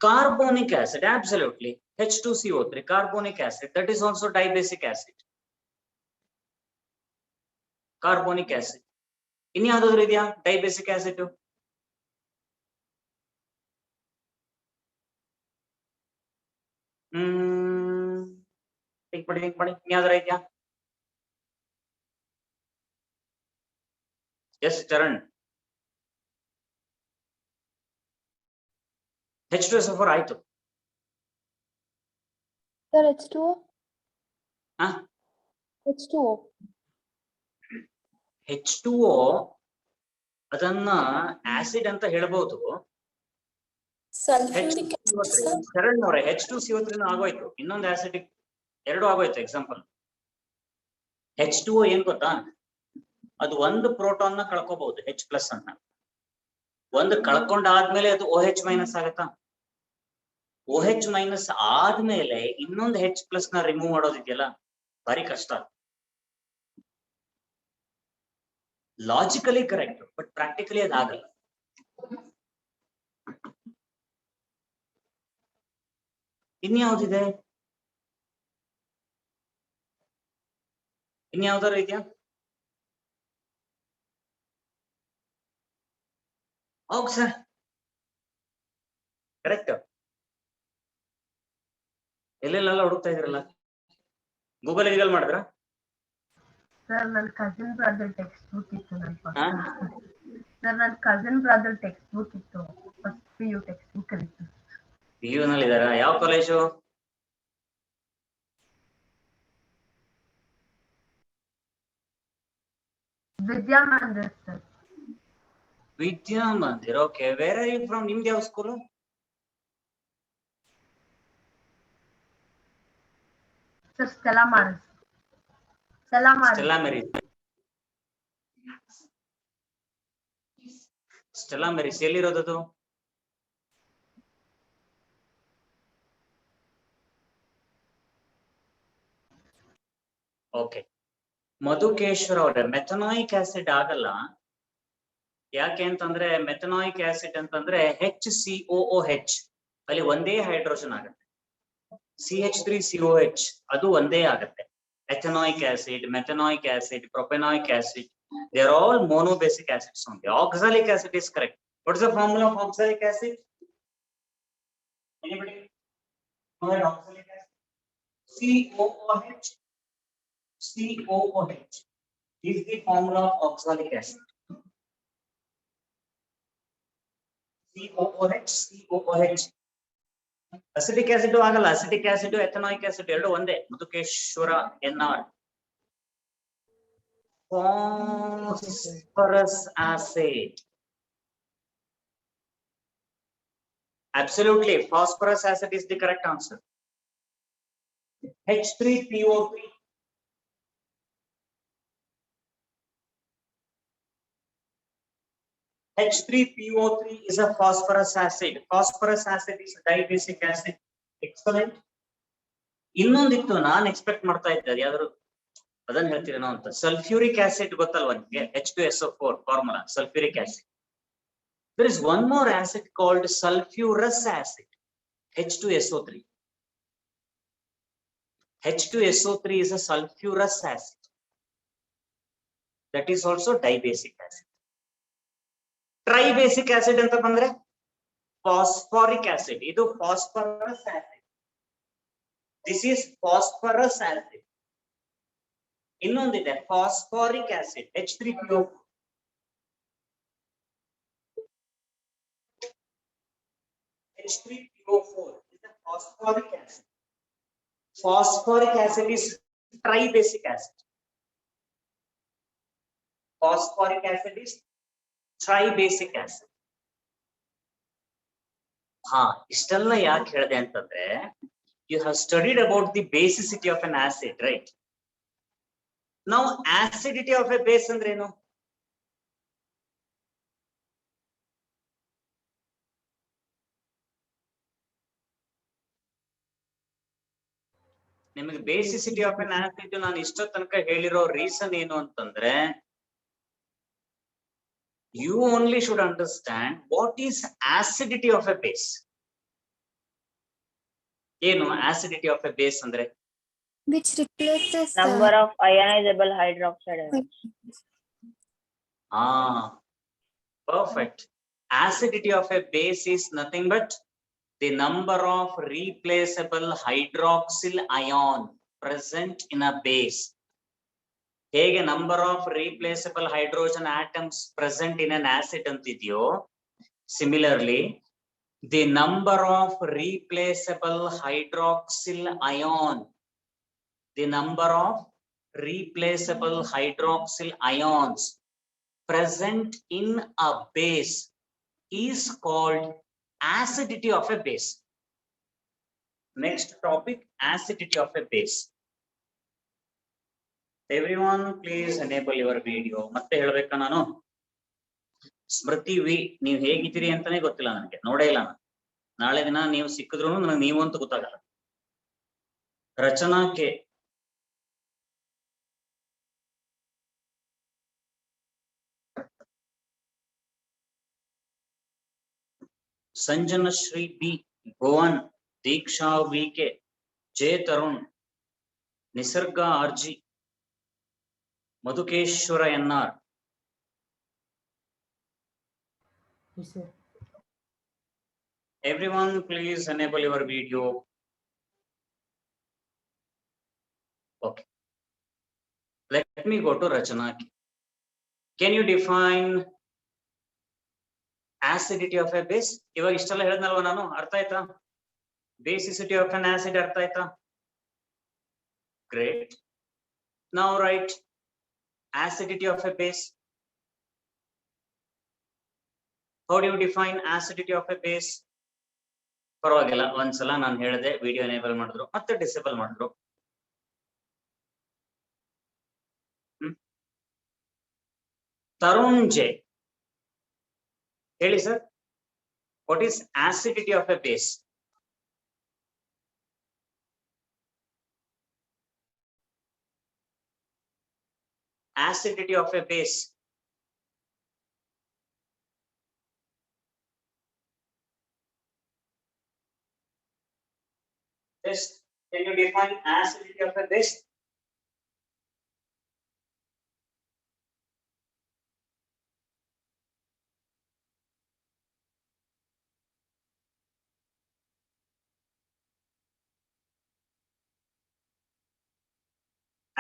Carbonic acid, absolutely. H2CO3, carbonic acid, that is also dibasic acid. Carbonic acid. ಇನ್ನು ಯಾವ್ದಾದ್ರು ಇದೆಯಾ ಡೈಬೇಸಿಕ್ acid? think ಮಾಡಿ ಇನ್ನು ಯಾವ್ದಾರ ಇದೆಯಾ? S Charan. H2SO4 ಆಯ್ತು. Sir, H2O? ಹಾ? H2O. H2O ಅದನ್ನ ಆಸಿಡ್ ಅಂತ ಹೇಳ್ಬಹುದು. ಶರಣ್ ಅವರೇ, H2CO3 ಆಗೋಯ್ತು. ಇನ್ನೊಂದು ಆಸಿಡಿಕ್ ಎರಡು ಆಗೋಯ್ತು. ಎಕ್ಸಾಂಪಲ್ H2O ಏನ್ ಗೊತ್ತಾ? ಅದು ಒಂದು ಪ್ರೋಟಾನ್ ನ ಕಳ್ಕೋಬಹುದು, H+ ಅನ್ನ. ಒಂದು ಕಳ್ಕೊಂಡಾದ್ಮೇಲೆ ಅದು OH- ಆಗತ್ತಾ? OH- ಆದ್ಮೇಲೆ ಇನ್ನೊಂದು H+ ನ ರಿಮೂವ್ ಮಾಡೋದಿದೆಯಲ್ಲ, ಭಾರಿ ಕಷ್ಟ. ಲಾಜಿಕಲಿ ಕರೆಕ್ಟ್, ಬಟ್ ಪ್ರಾಕ್ಟಿಕಲಿ ಅದಾಗಲ್ಲ. ಇನ್ಯಾವುದಿದೆ? ಇನ್ಯಾವ್ದಾರು ಇದೆಯಾ? ಹೌದು ಸರ್, ಕರೆಕ್ಟ್. ಎಲ್ಲೆಲ್ಲ ಹುಡುಕ್ತಾ ಇದ್ರಲ್ಲ, ಗೂಗಲ್ ಮಾಡಿದ್ರ? ಸರ್, ನನ್ನ ಕಸಿನ್ ಬ್ರದರ್ ಟೆಕ್ಸ್ಟ್ ಬುಕ್ ಇತ್ತು ನನ್ನ ಪಕ್ಕ. ಸರ್, ನನ್ನ ಕಸಿನ್ ಬ್ರದರ್ ಟೆಕ್ಸ್ಟ್ ಬುಕ್ ಇತ್ತು, ಫಸ್ಟ್ PU ಟೆಕ್ಸ್ಟ್ ಬುಕ್ ಇತ್ತು. PU ನಲ್ಲಿ ಇದಾರ? ಯಾವ college? Vidyamandir sir. Vidyamandir, okay. Where are you from? ನಿಮ್ದು ಯಾವ school? Sir, Stella Maris. Stella Maris ಎಲ್ಲಿರೋದದು? ಓಕೆ. ಮಧುಕೇಶ್ವರ್ ಅವರೇ, ಮೆಥನಾಯಿಕ್ ಆಸಿಡ್ ಆಗಲ್ಲ. ಯಾಕೆ ಅಂತಂದ್ರೆ ಮೆಥನಾಯಿಕ್ ಆಸಿಡ್ ಅಂತಂದ್ರೆ HCOOH, ಅಲ್ಲಿ ಒಂದೇ ಹೈಡ್ರೋಜನ್ ಆಗುತ್ತೆ. CH3COH ಅದು ಒಂದೇ ಆಗುತ್ತೆ. ethanoic acid, methanoic acid, propanoic acid. They are all monobasic acids only. Oxalic acid is correct. What is the formula of oxalic acid? Anybody? Know that oxalic acid? COOH. COOH is the formula of oxalic acid. COOH, COOH. Acetic acid ಆಗಲ್ಲ, acetic acid, ethanoic acid ಎರಡು ಒಂದೇ. Madhukeshwara N R. Phosphorus acid. Absolutely, phosphorus acid is the correct answer. H3PO3. H3PO3 is a phosphorus acid. Phosphorus acid is a dibasic acid. Excellent. ಇನ್ನೊಂದಿತ್ತು ನಾನು expect ಮಾಡ್ತಾ ಇದ್ದೆ, ಯಾವ್ದಾದ್ರು ಅದನ್ನ ಹೇಳ್ತೀರೇನೋ ಅಂತ. Sulphuric acid ಗೊತ್ತಲ್ವಾ ನಿಮಗೆ? H2SO4 formula, sulphuric acid. There is one more acid called sulfurous acid, H2SO3. H2SO3 is a sulfurous acid. That is also dibasic acid. Tribasic acid ಅಂತ ಬಂದ್ರೆ phosphoric acid. ಇದು phosphorus acid. This is phosphorus acid. ಇನ್ನೊಂದಿದೆ phosphoric acid, H3PO4. H3PO4 is a phosphoric acid. Phosphoric acid is tribasic acid. Phosphoric acid is tribasic acid. ಇಷ್ಟೆಲ್ಲ ಯಾಕೆ ಹೇಳಿದೆ ಅಂತಂದ್ರೆ, you have studied about the basicity of an acid, right? Now acidity of a base ಅಂದ್ರೇನು? ನಿಮಗೆ basicity of an acid ನಾನು ಇಷ್ಟೋ ತನಕ ಹೇಳಿರೋ ರೀಸನ್ ಏನು ಅಂತಂದ್ರೆ, you only should understand what is acidity of a base. ಏನು acidity of a base ಅಂದ್ರೆ? Which replaces Number of ionizable hydroxide ions. Perfect. Acidity of a base is nothing but the number of replaceable hydroxyl ion present in a base. ಹೇಗೆ number of replaceable hydrogen atoms present in an acid ಅಂತಿದೆಯೋ, similarly the number of replaceable hydroxyl ion, the number of replaceable hydroxyl ions present in a base is called acidity of a base. Next topic, acidity of a base. Everyone please enable your video. ಮತ್ತೆ ಹೇಳ್ಬೇಕಾ ನಾನು? ಸ್ಮೃತಿ V, ನೀವು ಹೇಗಿದ್ದೀರಿ ಅಂತಾನೆ ಗೊತ್ತಿಲ್ಲ ನನಗೆ, ನೋಡೇ ಇಲ್ಲ ನಾನು. ನಾಳೆ ದಿನ ನೀವು ಸಿಕ್ಕಿದ್ರು ನನಗೆ ನೀವು ಅಂತ ಗೊತ್ತಾಗಲ್ಲ. Rachana K, Sanjanashree B, Bhuvan, Deeksha V K, J Tarun, Nisarga R G, Madhukeshwara N R. Everyone please enable your video. Okay, let me go to Rachana. Can you define acidity of a base? ಇವಾಗ ಇಷ್ಟೆಲ್ಲ ಹೇಳಿದ್ನಲ್ವಾ ನಾನು, ಅರ್ಥ ಆಯ್ತಾ? Basicity of an acid ಅರ್ಥ ಆಯ್ತಾ? Great. Now write acidity of a base. How do you define acidity of a base? ಪರವಾಗಿಲ್ಲ, ಒಂದ್ಸಲ ನಾನು ಹೇಳಿದೆ, ವಿಡಿಯೋ ಎನೇಬಲ್ ಮಾಡಿದ್ರು, ಮತ್ತೆ ಡಿಸೇಬಲ್ ಮಾಡಿದ್ರು. ತರುಣ್ ಜೆ, ಹೇಳಿ sir, what is acidity of A base? Acidity of a base. Yes, can you define acidity of a base?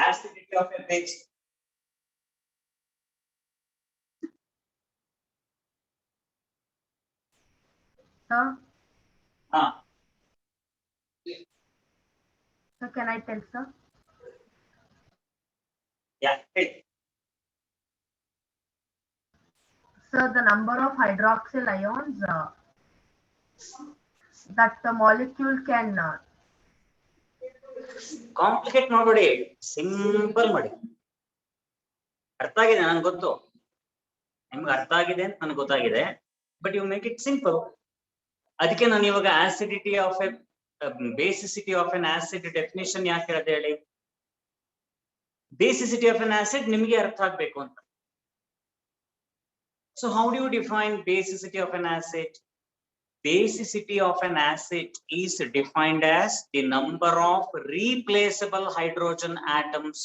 acidity of a base. Sir, Ah, so can I tell, sir? yeah. Hey. Sir, the number of hydroxyl ions that the molecule can complicate ಮಾಡಬೇಡಿ, simple ಮಾಡಿ. ಅರ್ಥ ಆಗಿದೆ ನನಗೆ ಗೊತ್ತು, ನಿಮ್ಗೆ ಅರ್ಥ ಆಗಿದೆ ಅಂತ ನನಗೆ ಗೊತ್ತಾಗಿದೆ, but you make it simple. ಅದಕ್ಕೆ ನಾನು ಇವಾಗ acidity of a basicity of an acid definition ಯಾಕೆ ಹೇಳಿದೆ ಹೇಳಿ? ಬೇಸಿಸಿಟಿ ಆಫ್ ಎನ್ ಆಸಿಡ್ ನಿಮಗೆ ಅರ್ಥ ಆಗ್ಬೇಕು ಅಂತ. So how do you define basicity of an acid? Basicity of an acid is defined as the number of replaceable hydrogen atoms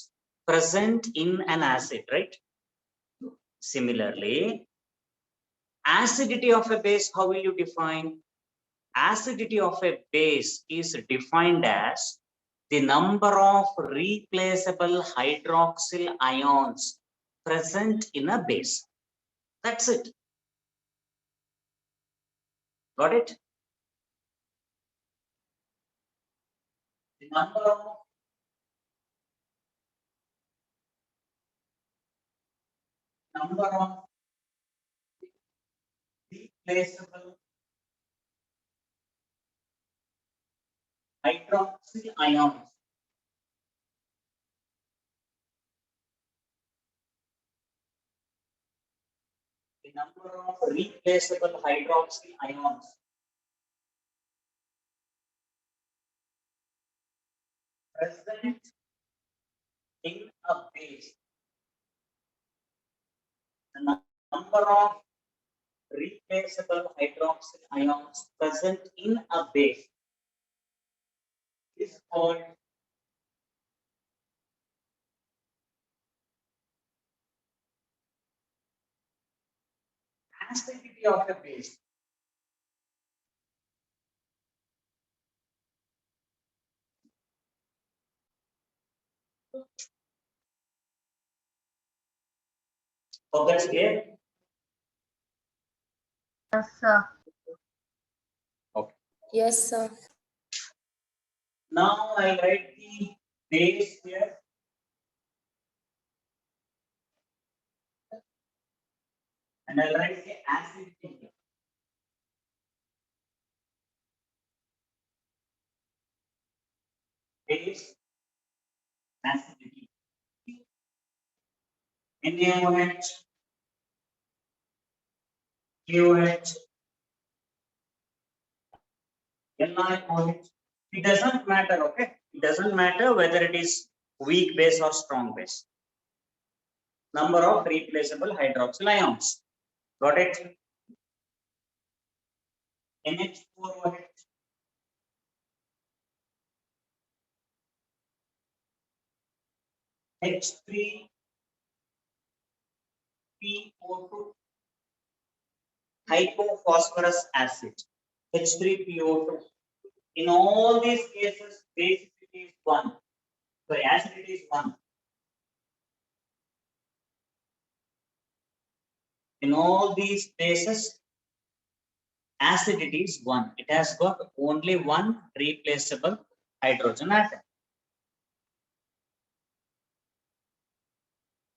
present in an acid, right? Similarly, acidity of a base, how will you define? Acidity of a base is defined as the number of replaceable hydroxyl ions present in a base. That's it. Got it? The number of replaceable hydroxyl ions present in a base. The number of replaceable hydroxyl ions present in a base is called acidity of a base. So that's clear. Yes, sir. Yes, sir. Now I'll write the base here. And I'll write the acidity here. Base acidity. NaOH, KOH, NiOH. It doesn't matter, okay? It doesn't matter whether it is weak base or strong base. Number of replaceable hydroxyl ions. Got it? NH4OH. H3PO2. Hypophosphorus acid. H3PO2. In all these cases, basicity is 1. So acidity is 1. In all these cases, acidity is 1. It has got only one replaceable hydrogen atom.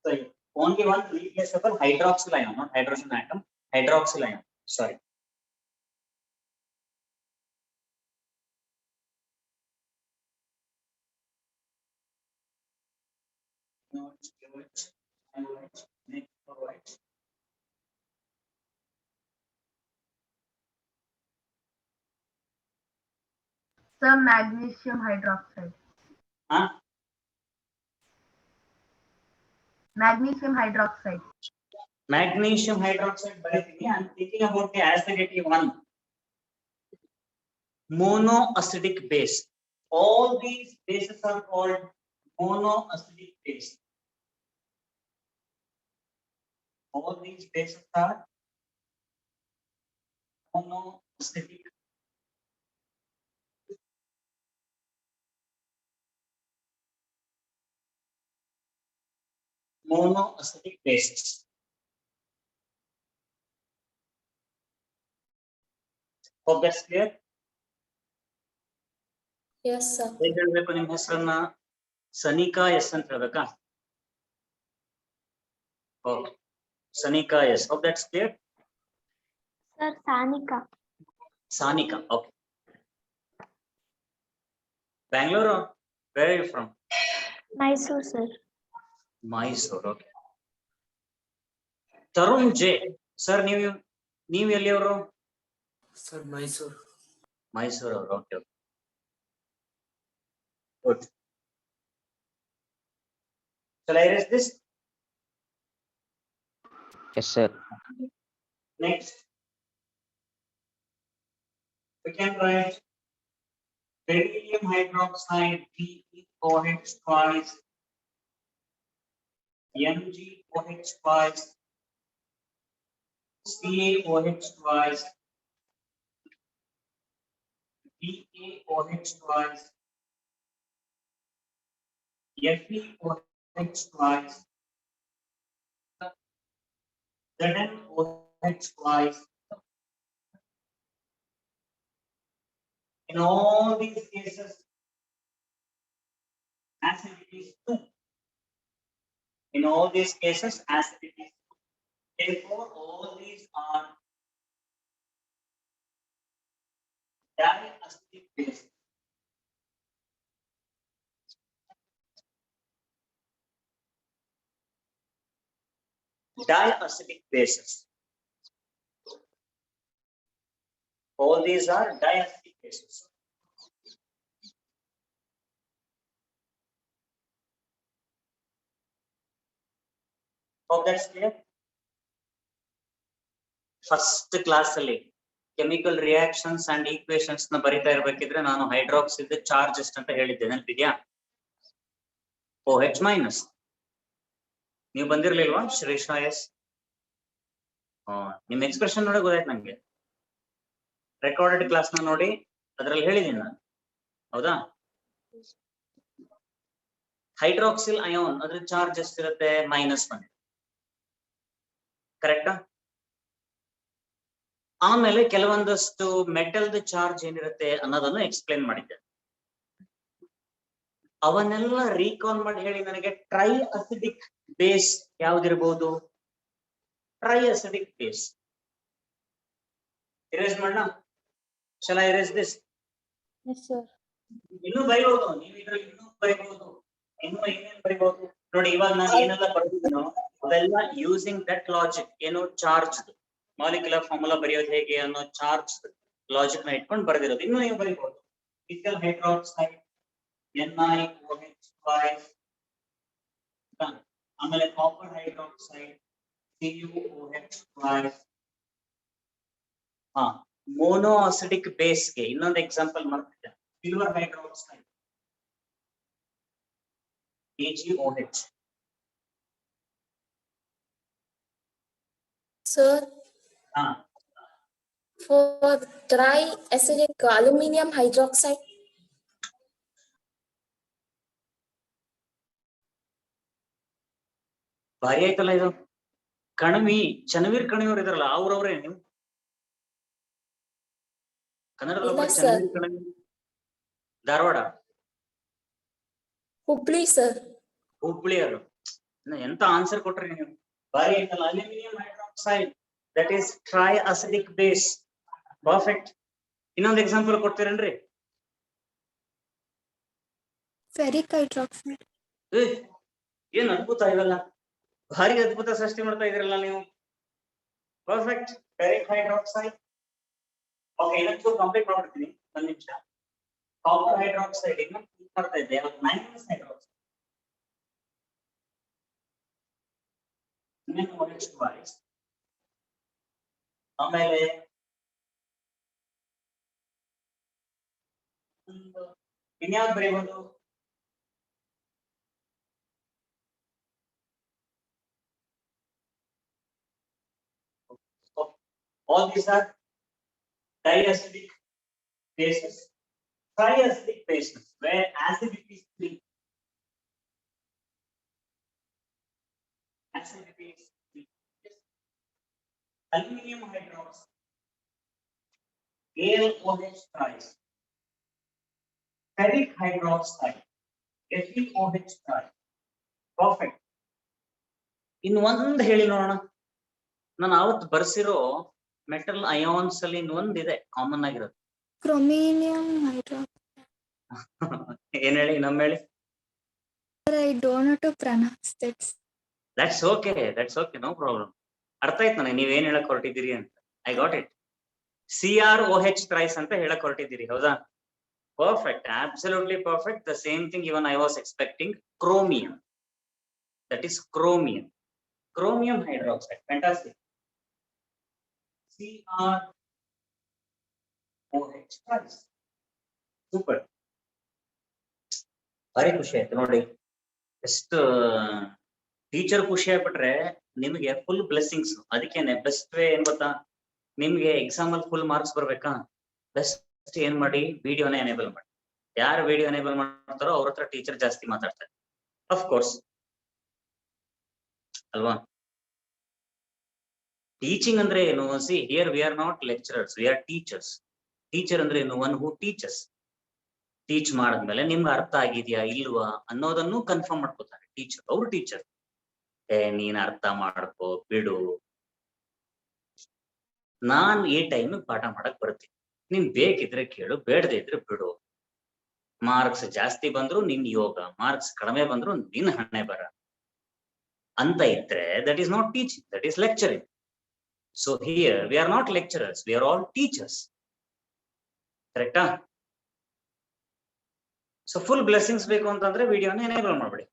So only one replaceable hydroxyl ion, not hydrogen atom, hydroxyl ion. Sorry. Sir, magnesium hydroxide. Huh? Magnesium hydroxide. Magnesium hydroxide bariತೀನಿ. I'm thinking about the acidity one. Monoacidic base. All these bases are called monoacidic base. All these bases are monoacidic. monoacidic bases. Hope that's clear. Yes, sir. ಹೇಗೆ ಹೇಳ್ಬೇಕು ನಿಮ್ಮ ಹೆಸರನ್ನ? Sanika S ಅಂತ ಹೇಳ್ಬೇಕಾ? Okay. Sanika, yes. Hope that's clear. Sir, Sanika. Sanika, okay. Bangalore, where are you from? Mysore, sir. Mysore, okay. Tarun J. Sir, ನೀವು ಎಲ್ಲಿಯವರು? Sir, Mysore. Mysore, okay, okay. Good. Shall I erase this? Yes, sir. Next. We can write beryllium hydroxide BeOH twice, MgOH twice, CaOH twice, BaOH twice, FeOH twice, ZnOH twice. In all these cases, acidity is 2. In all these cases, acidity is 2. Therefore, all these are diacidic bases. Diacidic bases. All these are diacidic bases. Hope that's clear. First class ಅಲ್ಲಿ chemical reactions and equations ನ ಬರಿತಾ ಇರಬೇಕಿದ್ರೆ ನಾನು ಹೈಡ್ರಾಕ್ಸಿಡ್ charge ಎಷ್ಟು ಅಂತ ಹೇಳಿದ್ದೆ, ನೆನಪಿದ್ಯಾ? OH minus. ನೀವು ಬಂದಿರ್ಲಿಲ್ವಾ Shreesha? S. ನಿಮ್ expression ನೋಡಿ ಗೊತ್ತಾಯ್ತು ನಂಗೆ. ರೆಕಾರ್ಡೆಡ್ ಕ್ಲಾಸ್ ನ ನೋಡಿ ಅದ್ರಲ್ಲಿ ಹೇಳಿದೀನಿ ನಾನು, ಹೌದಾ? ಹೈಡ್ರಾಕ್ಸಿಲ್ ಅಯೋನ್ ಅದ್ರ ಚಾರ್ಜ್ ಎಷ್ಟಿರುತ್ತೆ? -1. ಕರೆಕ್ಟಾ? ಆಮೇಲೆ ಕೆಲವೊಂದಷ್ಟು ಮೆಟಲ್ದ ಚಾರ್ಜ್ ಏನಿರುತ್ತೆ ಅನ್ನೋದನ್ನು ಎಕ್ಸ್ಪ್ಲೇನ್ ಮಾಡಿದ್ದೆ. ಅವನ್ನೆಲ್ಲ ರೀಕಾಲ್ ಮಾಡಿ ಹೇಳಿ ನನಗೆ. ಟ್ರೈ ಅಸಿಡಿಕ್ ಬೇಸ್ ಯಾವ್ದಿರ್ಬೋದು? Try acidic base. ಇರೇಸ್ ಮಾಡೋಣ? Shall I erase this? Yes, sir. ಇನ್ನೂ ಬರೀಬಹುದು ನೀವು, ಇದ್ರಲ್ಲಿ ಇನ್ನೂ ಬರೀಬಹುದು, ಇನ್ನೂ ಏನೇನು ಬರೀಬಹುದು ನೋಡಿ. ಇವಾಗ ನಾನು ಏನೆಲ್ಲ ಬರ್ದಿದ್ದೀನೋ ಅವೆಲ್ಲ ಯೂಸಿಂಗ್ ದಟ್ ಲಾಜಿಕ್. ಏನು? ಚಾರ್ಜ್ ಮಾಲಿಕ್ಯುಲರ್ ಫಾರ್ಮುಲಾ ಬರೆಯೋದು ಹೇಗೆ ಅನ್ನೋ ಚಾರ್ಜ್ ಲಾಜಿಕ್ ನ ಇಟ್ಕೊಂಡು ಬರೆದಿರೋದು. ಇನ್ನೂ ನೀವು ಬರೀಬಹುದು. ನಿಕಲ್ ಹೈಡ್ರಾಕ್ಸೈಡ್ NiOH twice, ಆಮೇಲೆ copper hydroxide CuOH twice. Mono acidic base ಗೆ ಇನ್ನೊಂದು ಎಕ್ಸಾಂಪಲ್ ಮಾಡ್ತಿದ್ದೆ, silver hydroxide AgOH. Sir, for triacidic aluminum hydroxide. ಭಾರಿ ಆಯ್ತಲ್ಲ ಇದು. ಕಣವಿ, ಚನ್ನವೀರ್ ಕಣಿಯವ್ರು ಇದಾರಲ್ಲ, ಅವ್ರವ್ರೇ ನೀವು? ಕನ್ನಡದಲ್ಲಿ ಇಲ್ಲ sir. Channaveer Kanavi, Dharwad, Hubli, sir. ಹುಬ್ಳಿಯವರು. ಎಂತ ಆನ್ಸರ್ ಕೊಟ್ರಿ ನೀವು, ಭಾರಿ ಆಯ್ತಲ್ಲ. Aluminium hydroxide, that is try acidic base. Perfect. ಇನ್ನೊಂದು ಎಕ್ಸಾಂಪಲ್ ಕೊಡ್ತೀರೇನ್ರಿ? Ferric hydroxide. ಏನ್ ಅದ್ಭುತ ಇವೆಲ್ಲ, ಭಾರಿ ಅದ್ಭುತ ಸೃಷ್ಟಿ ಮಾಡ್ತಾ ಇದ್ರಲ್ಲ ನೀವು. ಪರ್ಫೆಕ್ಟ್. Ferric hydroxide. ಓಕೆ, ಇನ್ನೊಂದು ಕಂಪ್ಲೀಟ್ ಮಾಡ್ಬಿಡ್ತೀನಿ, ಒಂದ್ ನಿಮಿಷ. ಕಾಪರ್ ಹೈಡ್ರಾಕ್ಸೈಡ್ ಇನ್ನು ಮಾಡ್ತಾ ಇದ್ದೆ, ಮ್ಯಾಂಗನೀಸ್ ಹೈಡ್ರಾಕ್ಸೈಡ್ NaOH twice. ಆಮೇಲೆ ಇನ್ಯಾವ್ದು ಬರೀಬಹುದು? All these are diacidic bases. Triacidic bases where acidity is 3. Acidity is aluminum hydroxide. AlOH thrice. Ferric hydroxide. FeOH thrice. Perfect. In ಒಂದ್ ಹೇಳಿ ನೋಡೋಣ. ನಾನು ಅವತ್ತು ಬರ್ಸಿರೋ ಮೆಟಲ್ ಅಯಾನ್ಸ್ ಅಲ್ಲಿ ಇನ್ನೊಂದಿದೆ ಕಾಮನ್ ಆಗಿರೋದು. Chromium hydroxide. ಏನ್ ಹೇಳಿ ಇನ್ನೊಮ್ಮೆ ಹೇಳಿ. I don't know to pronounce that. That's okay, no problem. ಅರ್ಥ ಆಯ್ತು ನನಗೆ ನೀವೇನ್ ಹೇಳಕ್ ಹೊರಟಿದ್ದೀರಿ ಅಂತ. I got it. CrOH thrice ಅಂತ ಹೇಳಕ್ ಹೊರಟಿದ್ದೀರಿ ಹೌದಾ? Perfect, absolutely perfect. The same thing even I was expecting. Chromium. That is chromium. Chromium hydroxide. Fantastic. CrOH thrice. Super. ಭಾರಿ ಖುಷಿ ಆಯ್ತು ನೋಡಿ. ಎಷ್ಟು ಟೀಚರ್ ಖುಷಿ ಆಗ್ಬಿಟ್ರೆ ನಿಮ್ಗೆ ಫುಲ್ ಬ್ಲೆಸ್ಸಿಂಗ್ಸ್. ಅದಕ್ಕೇನೆ ಬೆಸ್ಟ್ ವೇ ಏನ್ ಗೊತ್ತಾ, ನಿಮ್ಗೆ ಎಕ್ಸಾಮ್ ಅಲ್ಲಿ ಫುಲ್ ಮಾರ್ಕ್ಸ್ ಬರ್ಬೇಕಾ, ಬೆಸ್ಟ್ ಏನ್ ಮಾಡಿ, ವಿಡಿಯೋನ ಎನೇಬಲ್ ಮಾಡಿ. ಯಾರು ವಿಡಿಯೋ ಎನೇಬಲ್ ಮಾಡ್ತಾರೋ ಅವ್ರ ಹತ್ರ ಟೀಚರ್ ಜಾಸ್ತಿ ಮಾತಾಡ್ತಾರೆ. ಅಫ್ ಕೋರ್ಸ್ ಅಲ್ವಾ? ಟೀಚಿಂಗ್ ಅಂದ್ರೆ ಏನು? See here we are not lecturers, we R teachers. Teacher ಅಂದ್ರೆ ಏನು? One who teachers. ಟೀಚ್ ಮಾಡಿದ್ಮೇಲೆ ನಿಮ್ಗೆ ಅರ್ಥ ಆಗಿದ್ಯಾ ಇಲ್ವಾ ಅನ್ನೋದನ್ನು ಕನ್ಫರ್ಮ್ ಮಾಡ್ಕೋತಾರೆ ಟೀಚರ್. ಅವ್ರು ಟೀಚರ್. ನೀನ್ ಅರ್ಥ ಮಾಡ್ಕೋ ಬಿಡು, ನಾನ್ ಈ ಟೈಮ್ ಪಾಠ ಮಾಡಕ್ ಬರ್ತೀನಿ, ನೀನ್ ಬೇಕಿದ್ರೆ ಕೇಳು, ಬೇಡದೇ ಇದ್ರೆ ಬಿಡು. ಮಾರ್ಕ್ಸ್ ಜಾಸ್ತಿ ಬಂದ್ರು ನಿನ್ ಯೋಗ, ಮಾರ್ಕ್ಸ್ ಕಡಿಮೆ ಬಂದ್ರು ನಿನ್ ಹಣೆ ಬರ ಅಂತ ಇದ್ರೆ that is not teaching, that is lecturing. So here we are not lecturers, we are all teachers. ಕರೆಕ್ಟಾ? ಸೊ ಫುಲ್ ಬ್ಲೆಸ್ಸಿಂಗ್ಸ್ ಬೇಕು ಅಂತಂದ್ರೆ ವಿಡಿಯೋನ ಎನೇಬಲ್ ಮಾಡ್ಬಿಡಿ.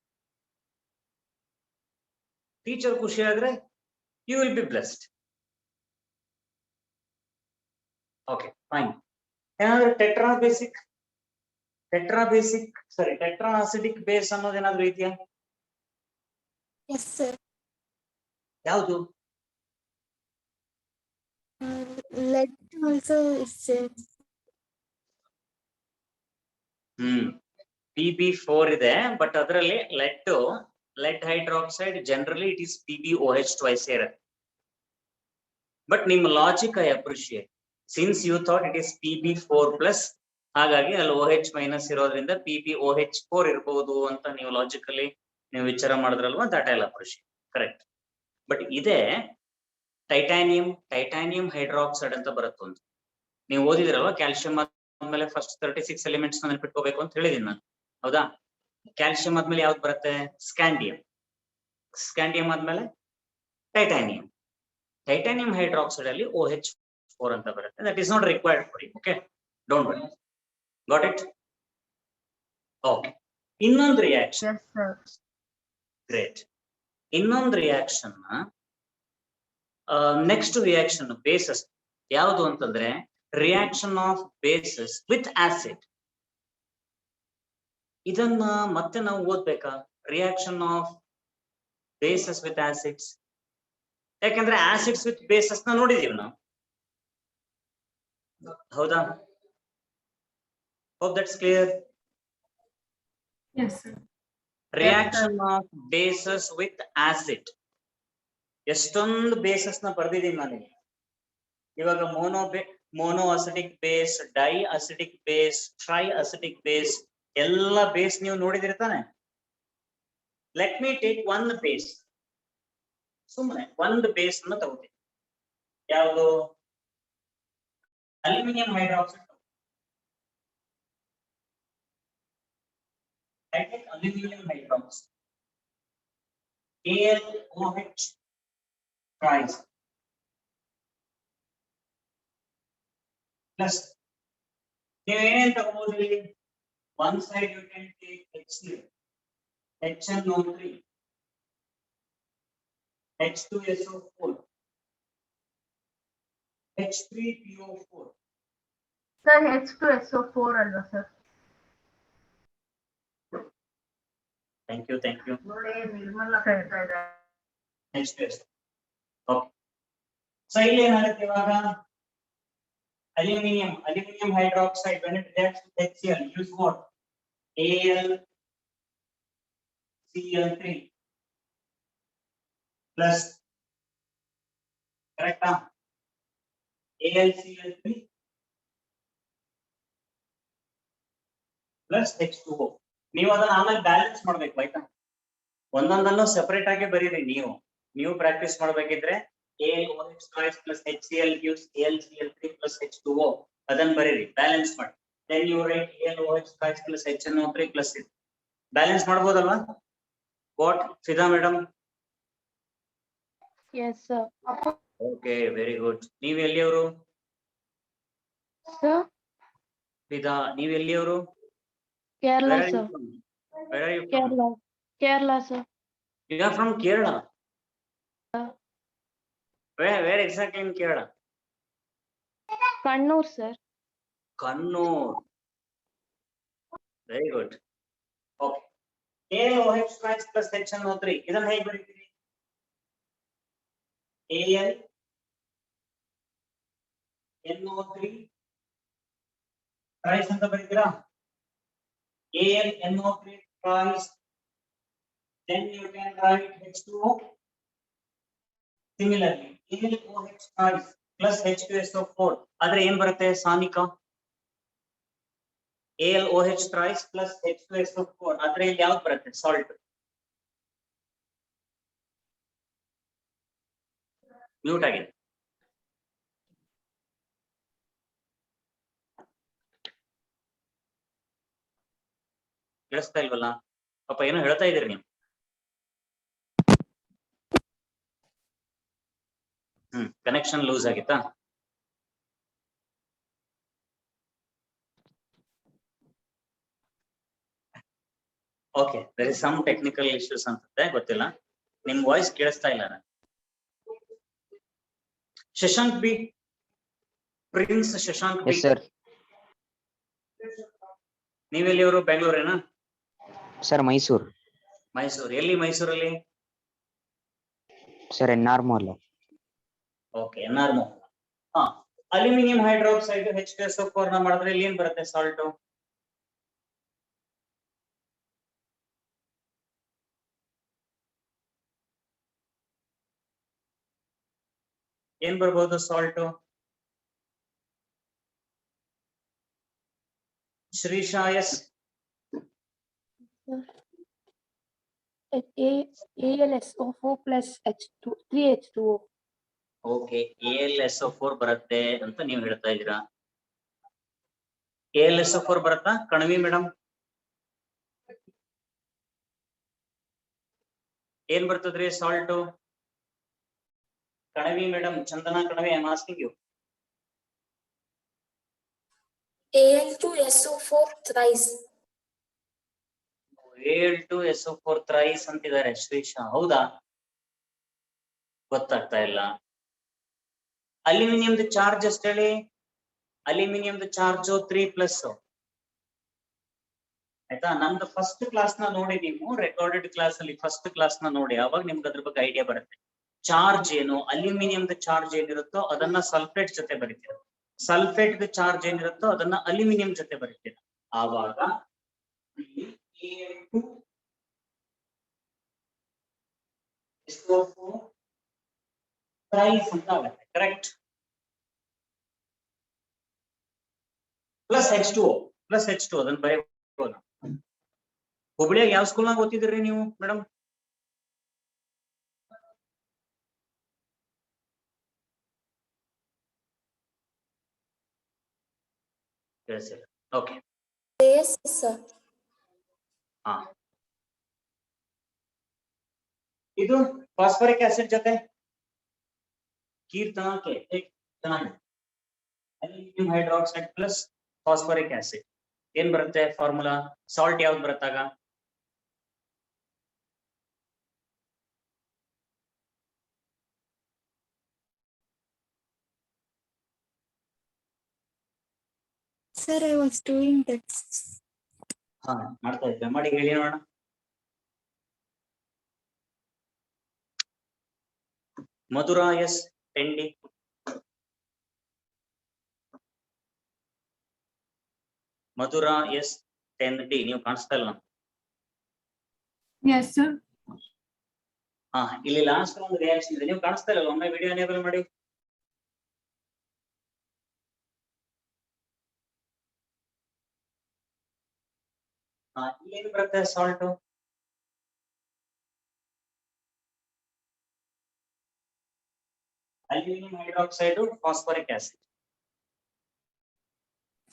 ಟೀಚರ್ ಖುಷಿ ಆದ್ರೆ you will be blessed. Okay fine. ಏನಾದ್ರು ಟೆಟ್ರಾ ಅಸಿಡಿಕ್ ಬೇಸ್ ಅನ್ನೋದು ಏನಾದ್ರು ಇದೆಯಾ? Yes, sir. ಯಾವುದು? Lead also is there. PB4 ಇದೆ, ಬಟ್ ಅದರಲ್ಲಿ lead hydroxide generally it is PbOH twice ಇರುತ್ತೆ. ಬಟ್ ನಿಮ್ಮ logic I appreciate. Since you thought it is PB4 plus, ಹಾಗಾಗಿ ಅಲ್ಲಿ OH ಮೈನಸ್ ಇರೋದ್ರಿಂದ PbOH4 ಇರಬಹುದು ಅಂತ ನೀವು ಲಾಜಿಕಲಿ ನೀವು ವಿಚಾರ ಮಾಡಿದ್ರಲ್ವಾ, that I appreciate. Correct. But ಇದೇ ಟೈಟಾನಿಯಂ ಹೈಡ್ರಾಕ್ಸೈಡ್ ಅಂತ ಬರುತ್ತೊಂದು. ನೀವು ಓದಿದಿರಲ್ವಾ ಕ್ಯಾಲ್ಸಿಯಂ ಆದ್ಮೇಲೆ ಫಸ್ಟ್ 36 ಎಲಿಮೆಂಟ್ಸ್ ನೆನಪಿಟ್ಕೋಬೇಕು ಅಂತ ಹೇಳಿದೀನಿ ನಾನು, ಹೌದಾ? ಕ್ಯಾಲ್ಸಿಯಂ ಆದ್ಮೇಲೆ ಯಾವ್ದು ಬರುತ್ತೆ? ಸ್ಕ್ಯಾಂಡಿಯಂ ಆದ್ಮೇಲೆ ಟೈಟಾನಿಯಂ ಹೈಡ್ರಾಕ್ಸೈಡ್ ಅಲ್ಲಿ OH4 ಅಂತ ಬರುತ್ತೆ. That is not required for you. Okay, don't worry. Got it? Okay. ಇನ್ನೊಂದು ರಿಯಾಕ್ಷನ್. Yes, sir. ಗ್ರೇಟ್. ಇನ್ನೊಂದು ರಿಯಾಕ್ಷನ್, ನೆಕ್ಸ್ಟ್ ರಿಯಾಕ್ಷನ್ ಬೇಸಸ್ ಯಾವುದು ಅಂತಂದ್ರೆ reaction of bases with acid. ಇದನ್ನ ಮತ್ತೆ ನಾವು ಓದ್ಬೇಕಾ? Reaction of bases with acids. ಯಾಕಂದ್ರೆ ಆಸಿಡ್ಸ್ ವಿತ್ ಬೇಸಸ್ ನ ನೋಡಿದೀವಿ ನಾವು, ಹೌದಾ? Hope that's clear. Yes, sir. Reaction of bases with acid. ಎಷ್ಟೊಂದು ಬೇಸಸ್ ನ ಬರ್ದಿದೀನಿ ನನಗೆ. ಇವಾಗ monoacidic base, dye acidic base, tri acidic base, ಎಲ್ಲ ಬೇಸ್ ನೀವು ನೋಡಿದಿರಿ ತಾನೆ. Let me take one base. ಸುಮ್ಮನೆ ಒಂದು ಬೇಸ್ ಅನ್ನು ತಗೋತೀನಿ. ಯಾವುದು? Aluminium hydroxide. Aluminium hydroxide AlOH twice plus ನೀವೇನೇನ್ ತಗೋಬಹುದು? One side you can take HCl, HNO3, H2SO4, H3PO4. Sir, H2SO4 ಅಲ್ವಾ ಸರ್? Thank you. ನೋಡಿ ನಿರ್ಮಲಾ ಹೇಳ್ತಾ ಇದ್ದಾರೆ. H2SO. ಓಕೆ. ಸೊ ಇಲ್ಲಿ ಏನಾಗುತ್ತೆ ಇವಾಗ? Aluminium hydroxide, when it reacts with HCl, use what? AlCl3. plus correct AlCl3 plus H2O. ನೀವು ಅದನ್ನ ಆಮೇಲೆ ಬ್ಯಾಲೆನ್ಸ್ ಮಾಡ್ಬೇಕು ಆಯ್ತಾ, ಒಂದೊಂದನ್ನು ಸೆಪರೇಟ್ ಆಗಿ ಬರೀರಿ. ನೀವು practice ಮಾಡ್ಬೇಕಿದ್ರೆ AlOH plus HCl gives AlCl3 plus H2O ಅದನ್ನ ಬರೀರಿ, ಬ್ಯಾಲೆನ್ಸ್ ಮಾಡಿ. then you write AlOH plus HNO3 plus it. Balance ಮಾಡ್ಬೋದಲ್ವಾ? What Fida madam? Yes, sir. Okay, very good. ನೀವು ಎಲ್ಲಿಯವರು? Sir, ಫಿದಾ, ನೀವು ಎಲ್ಲಿಯವರು? Kerala, Where are you sir. from? Where are you from? Kerala. Kerala, sir. You are from Kerala. Where exactly in Kerala? Kannur, sir. Kannur. Very good. Okay. AlOH plus HNO3 ಇದನ್ನ ಹೇಗೆ ಬರೀತೀರಿ? AlNO3 tries ಅಂತ ಬರೀತೀರಾ? AlNO3 twice, then you can write H2O. Similarly, AlOH twice plus H2SO4 ಆದ್ರೆ ಏನ್ ಬರುತ್ತೆ Sanika? AlOH twice plus H2SO4 ಆದ್ರೆ ಇಲ್ಲಿ ಯಾವ್ದು ಬರುತ್ತೆ? ಸಾಲ್ಟ್. ಮ್ಯೂಟ್ ಆಗಿದೆ. ಕೇಳಿಸ್ತಾ ಇಲ್ವಲ್ಲ? ಪಾಪ ಏನೋ ಹೇಳ್ತಾ ಇದೀರಿ ನೀವು. ಕನೆಕ್ಷನ್ ಲೂಸ್ ಆಗಿತ್ತಾ? Okay, there is some technical issues ಅನ್ಸುತ್ತೆ, ಗೊತ್ತಿಲ್ಲ. ನಿಮ್ ವಾಯ್ಸ್ ಕೇಳಿಸ್ತಾ ಇಲ್ಲ ನನಗೆ. Shashank B, Prince Shashank B. Yes, sir. ನೀವೆಲ್ಲಿಯವರು? ಬೆಂಗಳೂರೇನಾ? Sir, Mysore. ಮೈಸೂರು. ಎಲ್ಲಿ ಮೈಸೂರಲ್ಲಿ? Sir, NR Mall. Okay, NR Mall. ಹಾ, ಅಲ್ಯೂಮಿನಿಯಂ ಹೈಡ್ರಾಕ್ಸೈಡ್ H2SO4 ನ ಮಾಡಿದ್ರೆ ಇಲ್ಲಿ ಏನ್ ಬರುತ್ತೆ? ಸಾಲ್ಟ್. ಏನ್ ಬರ್ಬೋದು salt? Shreesha, S. AlSO4 plus H2 3H2O. Okay, AlSO4 ಬರುತ್ತೆ ಅಂತ ನೀವು ಹೇಳ್ತಾ ಇದ್ದೀರಾ. AlSO4 ಬರುತ್ತಾ ಕಣವಿ ಮೇಡಮ್? ಏನ್ ಬರ್ತದ್ರಿ salt? Kanavi madam, Chandana Kanavi, I am asking you. Al2SO4 thrice. Al2SO4 thrice ಅಂತಿದ್ದಾರೆ ಶ್ರೀಶಾ, ಹೌದಾ? ಗೊತ್ತಾಗ್ತಾ ಇಲ್ಲ. ಅಲ್ಯೂಮಿನಿಯಂದ ಚಾರ್ಜ್ ಎಷ್ಟು ಹೇಳಿ? ಅಲ್ಯೂಮಿನಿಯಂದ ಚಾರ್ಜ್ 3+. ಆಯ್ತಾ? ನಮ್ದು ಫಸ್ಟ್ ಕ್ಲಾಸ್ ನ ನೋಡಿ, ನೀವು ರೆಕಾರ್ಡೆಡ್ ಕ್ಲಾಸ್ ಅಲ್ಲಿ ಫಸ್ಟ್ ಕ್ಲಾಸ್ ನ ನೋಡಿ, ಅವಾಗ ನಿಮ್ಗೆ ಅದ್ರ ಬಗ್ಗೆ ಐಡಿಯಾ ಬರುತ್ತೆ. ಚಾರ್ಜ್ ಏನು, ಅಲ್ಯೂಮಿನಿಯಂದ ಚಾರ್ಜ್ ಏನಿರುತ್ತೋ ಅದನ್ನ ಸಲ್ಫೇಟ್ ಜೊತೆ ಬರೀತೀರ, ಸಲ್ಫೇಟ್ ಚಾರ್ಜ್ ಏನಿರುತ್ತೋ ಅದನ್ನ ಅಲ್ಯೂಮಿನಿಯಂ ಜೊತೆ ಬರೀತೀರ. ಆವಾಗ Al2SO4 ಥ್ರೈಸ್ ಅಂತ ಆಗುತ್ತೆ, ಕರೆಕ್ಟ್? ಪ್ಲಸ್ H2O ಅದನ್ನ ಬರೀಬಹುದು. ಹುಬ್ಳಿಯಾಗ ಯಾವ ಸ್ಕೂಲ್ನಾಗ ಓದ್ತಿದ್ರಿ ನೀವು ಮೇಡಮ್? ಓಕೆ. Yes, sir. ಹಾ, ಇದು ಫಾಸ್ಫರಿಕ್ ಆಸಿಡ್ ಜೊತೆ ಕೀರ್ತನಾಕ್ಕೆ ಚೆನ್ನಾಗಿದೆ. Aluminium hydroxide plus phosphoric acid ಏನ್ ಬರುತ್ತೆ ಫಾರ್ಮುಲಾ? ಸಾಲ್ಟ್ ಯಾವ್ದು ಬರುತ್ತಾಗ? Sir, I was doing that. ಹಾ, ಮಾಡ್ತಾ ಇದ್ದೆ, ಮಾಡಿ ಹೇಳಿ ನೋಡೋಣ. Madhura, S. Ten D, Madhura, S. 10D ನೀವು ಕಾಣಿಸ್ತಾ ಇಲ್ಲ. Yes, sir. ಇಲ್ಲಿ ಲಾಸ್ಟ್ ಒಂದು ರಿಯಾಕ್ಷನ್ ಇದೆ, ನೀವು ಕಾಣಿಸ್ತಾ ಇಲ್ಲ, ಒಮ್ಮೆ ವಿಡಿಯೋ ಎನೇಬಲ್ ಮಾಡಿ. ಇಲ್ಲೇನು ಬರುತ್ತೆ salt? Aluminium hydroxide, phosphoric acid.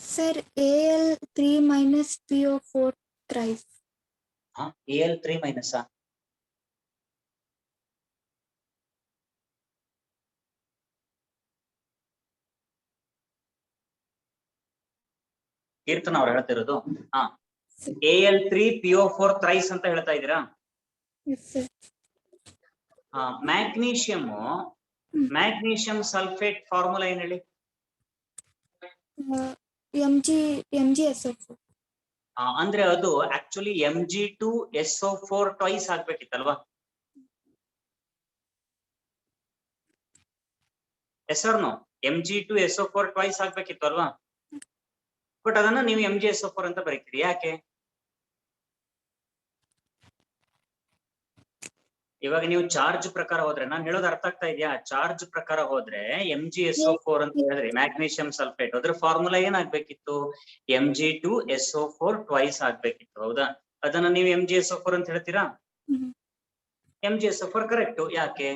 Sir, Al3 minus PO4 thrice. Al3 minus Keerthana ಅವ್ರು ಹೇಳ್ತಿರೋದು. Al3 PO4 ಥ್ರೈಸ್ ಅಂತ ಹೇಳ್ತಾ ಇದ್ದೀರಾ? Yes, sir. Magnesium sulphate formula ಏನ್ ಹೇಳಿ? MgSO4. ಅಂದ್ರೆ ಅದು ಆಕ್ಚುಲಿ Mg2SO4 ಟ್ವೈಸ್ ಆಗ್ಬೇಕಿತ್ತಲ್ವಾ? Yes or no? Mg2SO4 twice ಆಗ್ಬೇಕಿತ್ತು ಅಲ್ವಾ? ಬಟ್ ಅದನ್ನ ನೀವು MgSO4 ಅಂತ ಬರೀತೀರಿ, ಯಾಕೆ? ಇವಾಗ ನೀವು ಚಾರ್ಜ್ ಪ್ರಕಾರ ಹೋದ್ರೆ, ನಾನು ಹೇಳೋದು ಅರ್ಥ ಆಗ್ತಾ ಇದೆಯಾ? ಚಾರ್ಜ್ ಪ್ರಕಾರ ಹೋದ್ರೆ MgSO4 ಅಂತ ಹೇಳಿದ್ರಿ, ಮ್ಯಾಗ್ನೀಷಿಯಂ ಸಲ್ಫೇಟ್, ಅದ್ರ ಫಾರ್ಮುಲಾ ಏನಾಗ್ಬೇಕಿತ್ತು? Mg2SO4 ಟ್ವೈಸ್ ಆಗ್ಬೇಕಿತ್ತು, ಹೌದಾ? ಅದನ್ನ ನೀವು MgSO4 ಅಂತ ಹೇಳ್ತೀರಾ? MgSO4 ಕರೆಕ್ಟ್, ಯಾಕೆ?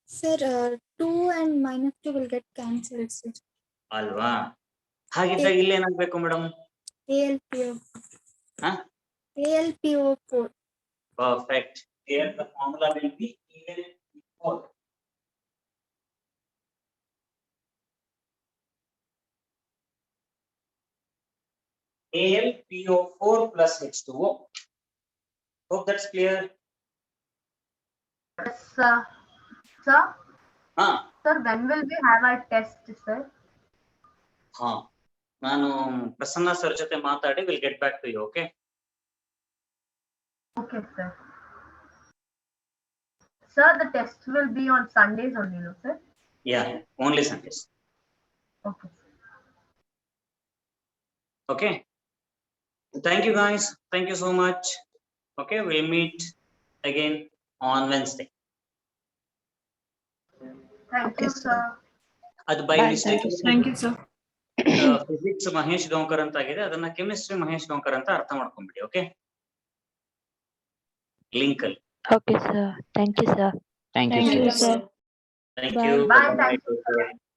Sir, 2 and -2 will get cancelled, sir. ಅಲ್ವಾ? ಹಾಗಿದ್ದಾಗ ಇಲ್ಲಿ ಏನಾಗ್ಬೇಕು madam? AlPO4. Perfect. Here the formula will be Al4. AlPO4 plus H2O. Hope that's clear. Yes, sir. Sir, Sir, when will we have our test, sir? ನಾನು Prasanna sir ಜೊತೆ ಮಾತಾಡಿ will get back to you, okay? Okay, sir. Sir, the test will be on Sundays only, no, sir? Yeah, only Sundays. Okay. Okay. Thank you guys. Thank you so much. Okay, we'll meet again on Wednesday. Thank you, sir. ಅದು by mistake Thank you, sir. Physics Mahesh Gaonkar ಅಂತ ಆಗಿದೆ, ಅದನ್ನ chemistry Mahesh Gaonkar ಅಂತ ಅರ್ಥ ಮಾಡ್ಕೊಂಡ್ಬಿಡಿ, okay? Link ಅಲ್ಲಿ. Okay, sir. Thank you, sir. Thank you Thank sir. you, sir. Thank Bye. you. Bye, Bye-bye. thank you.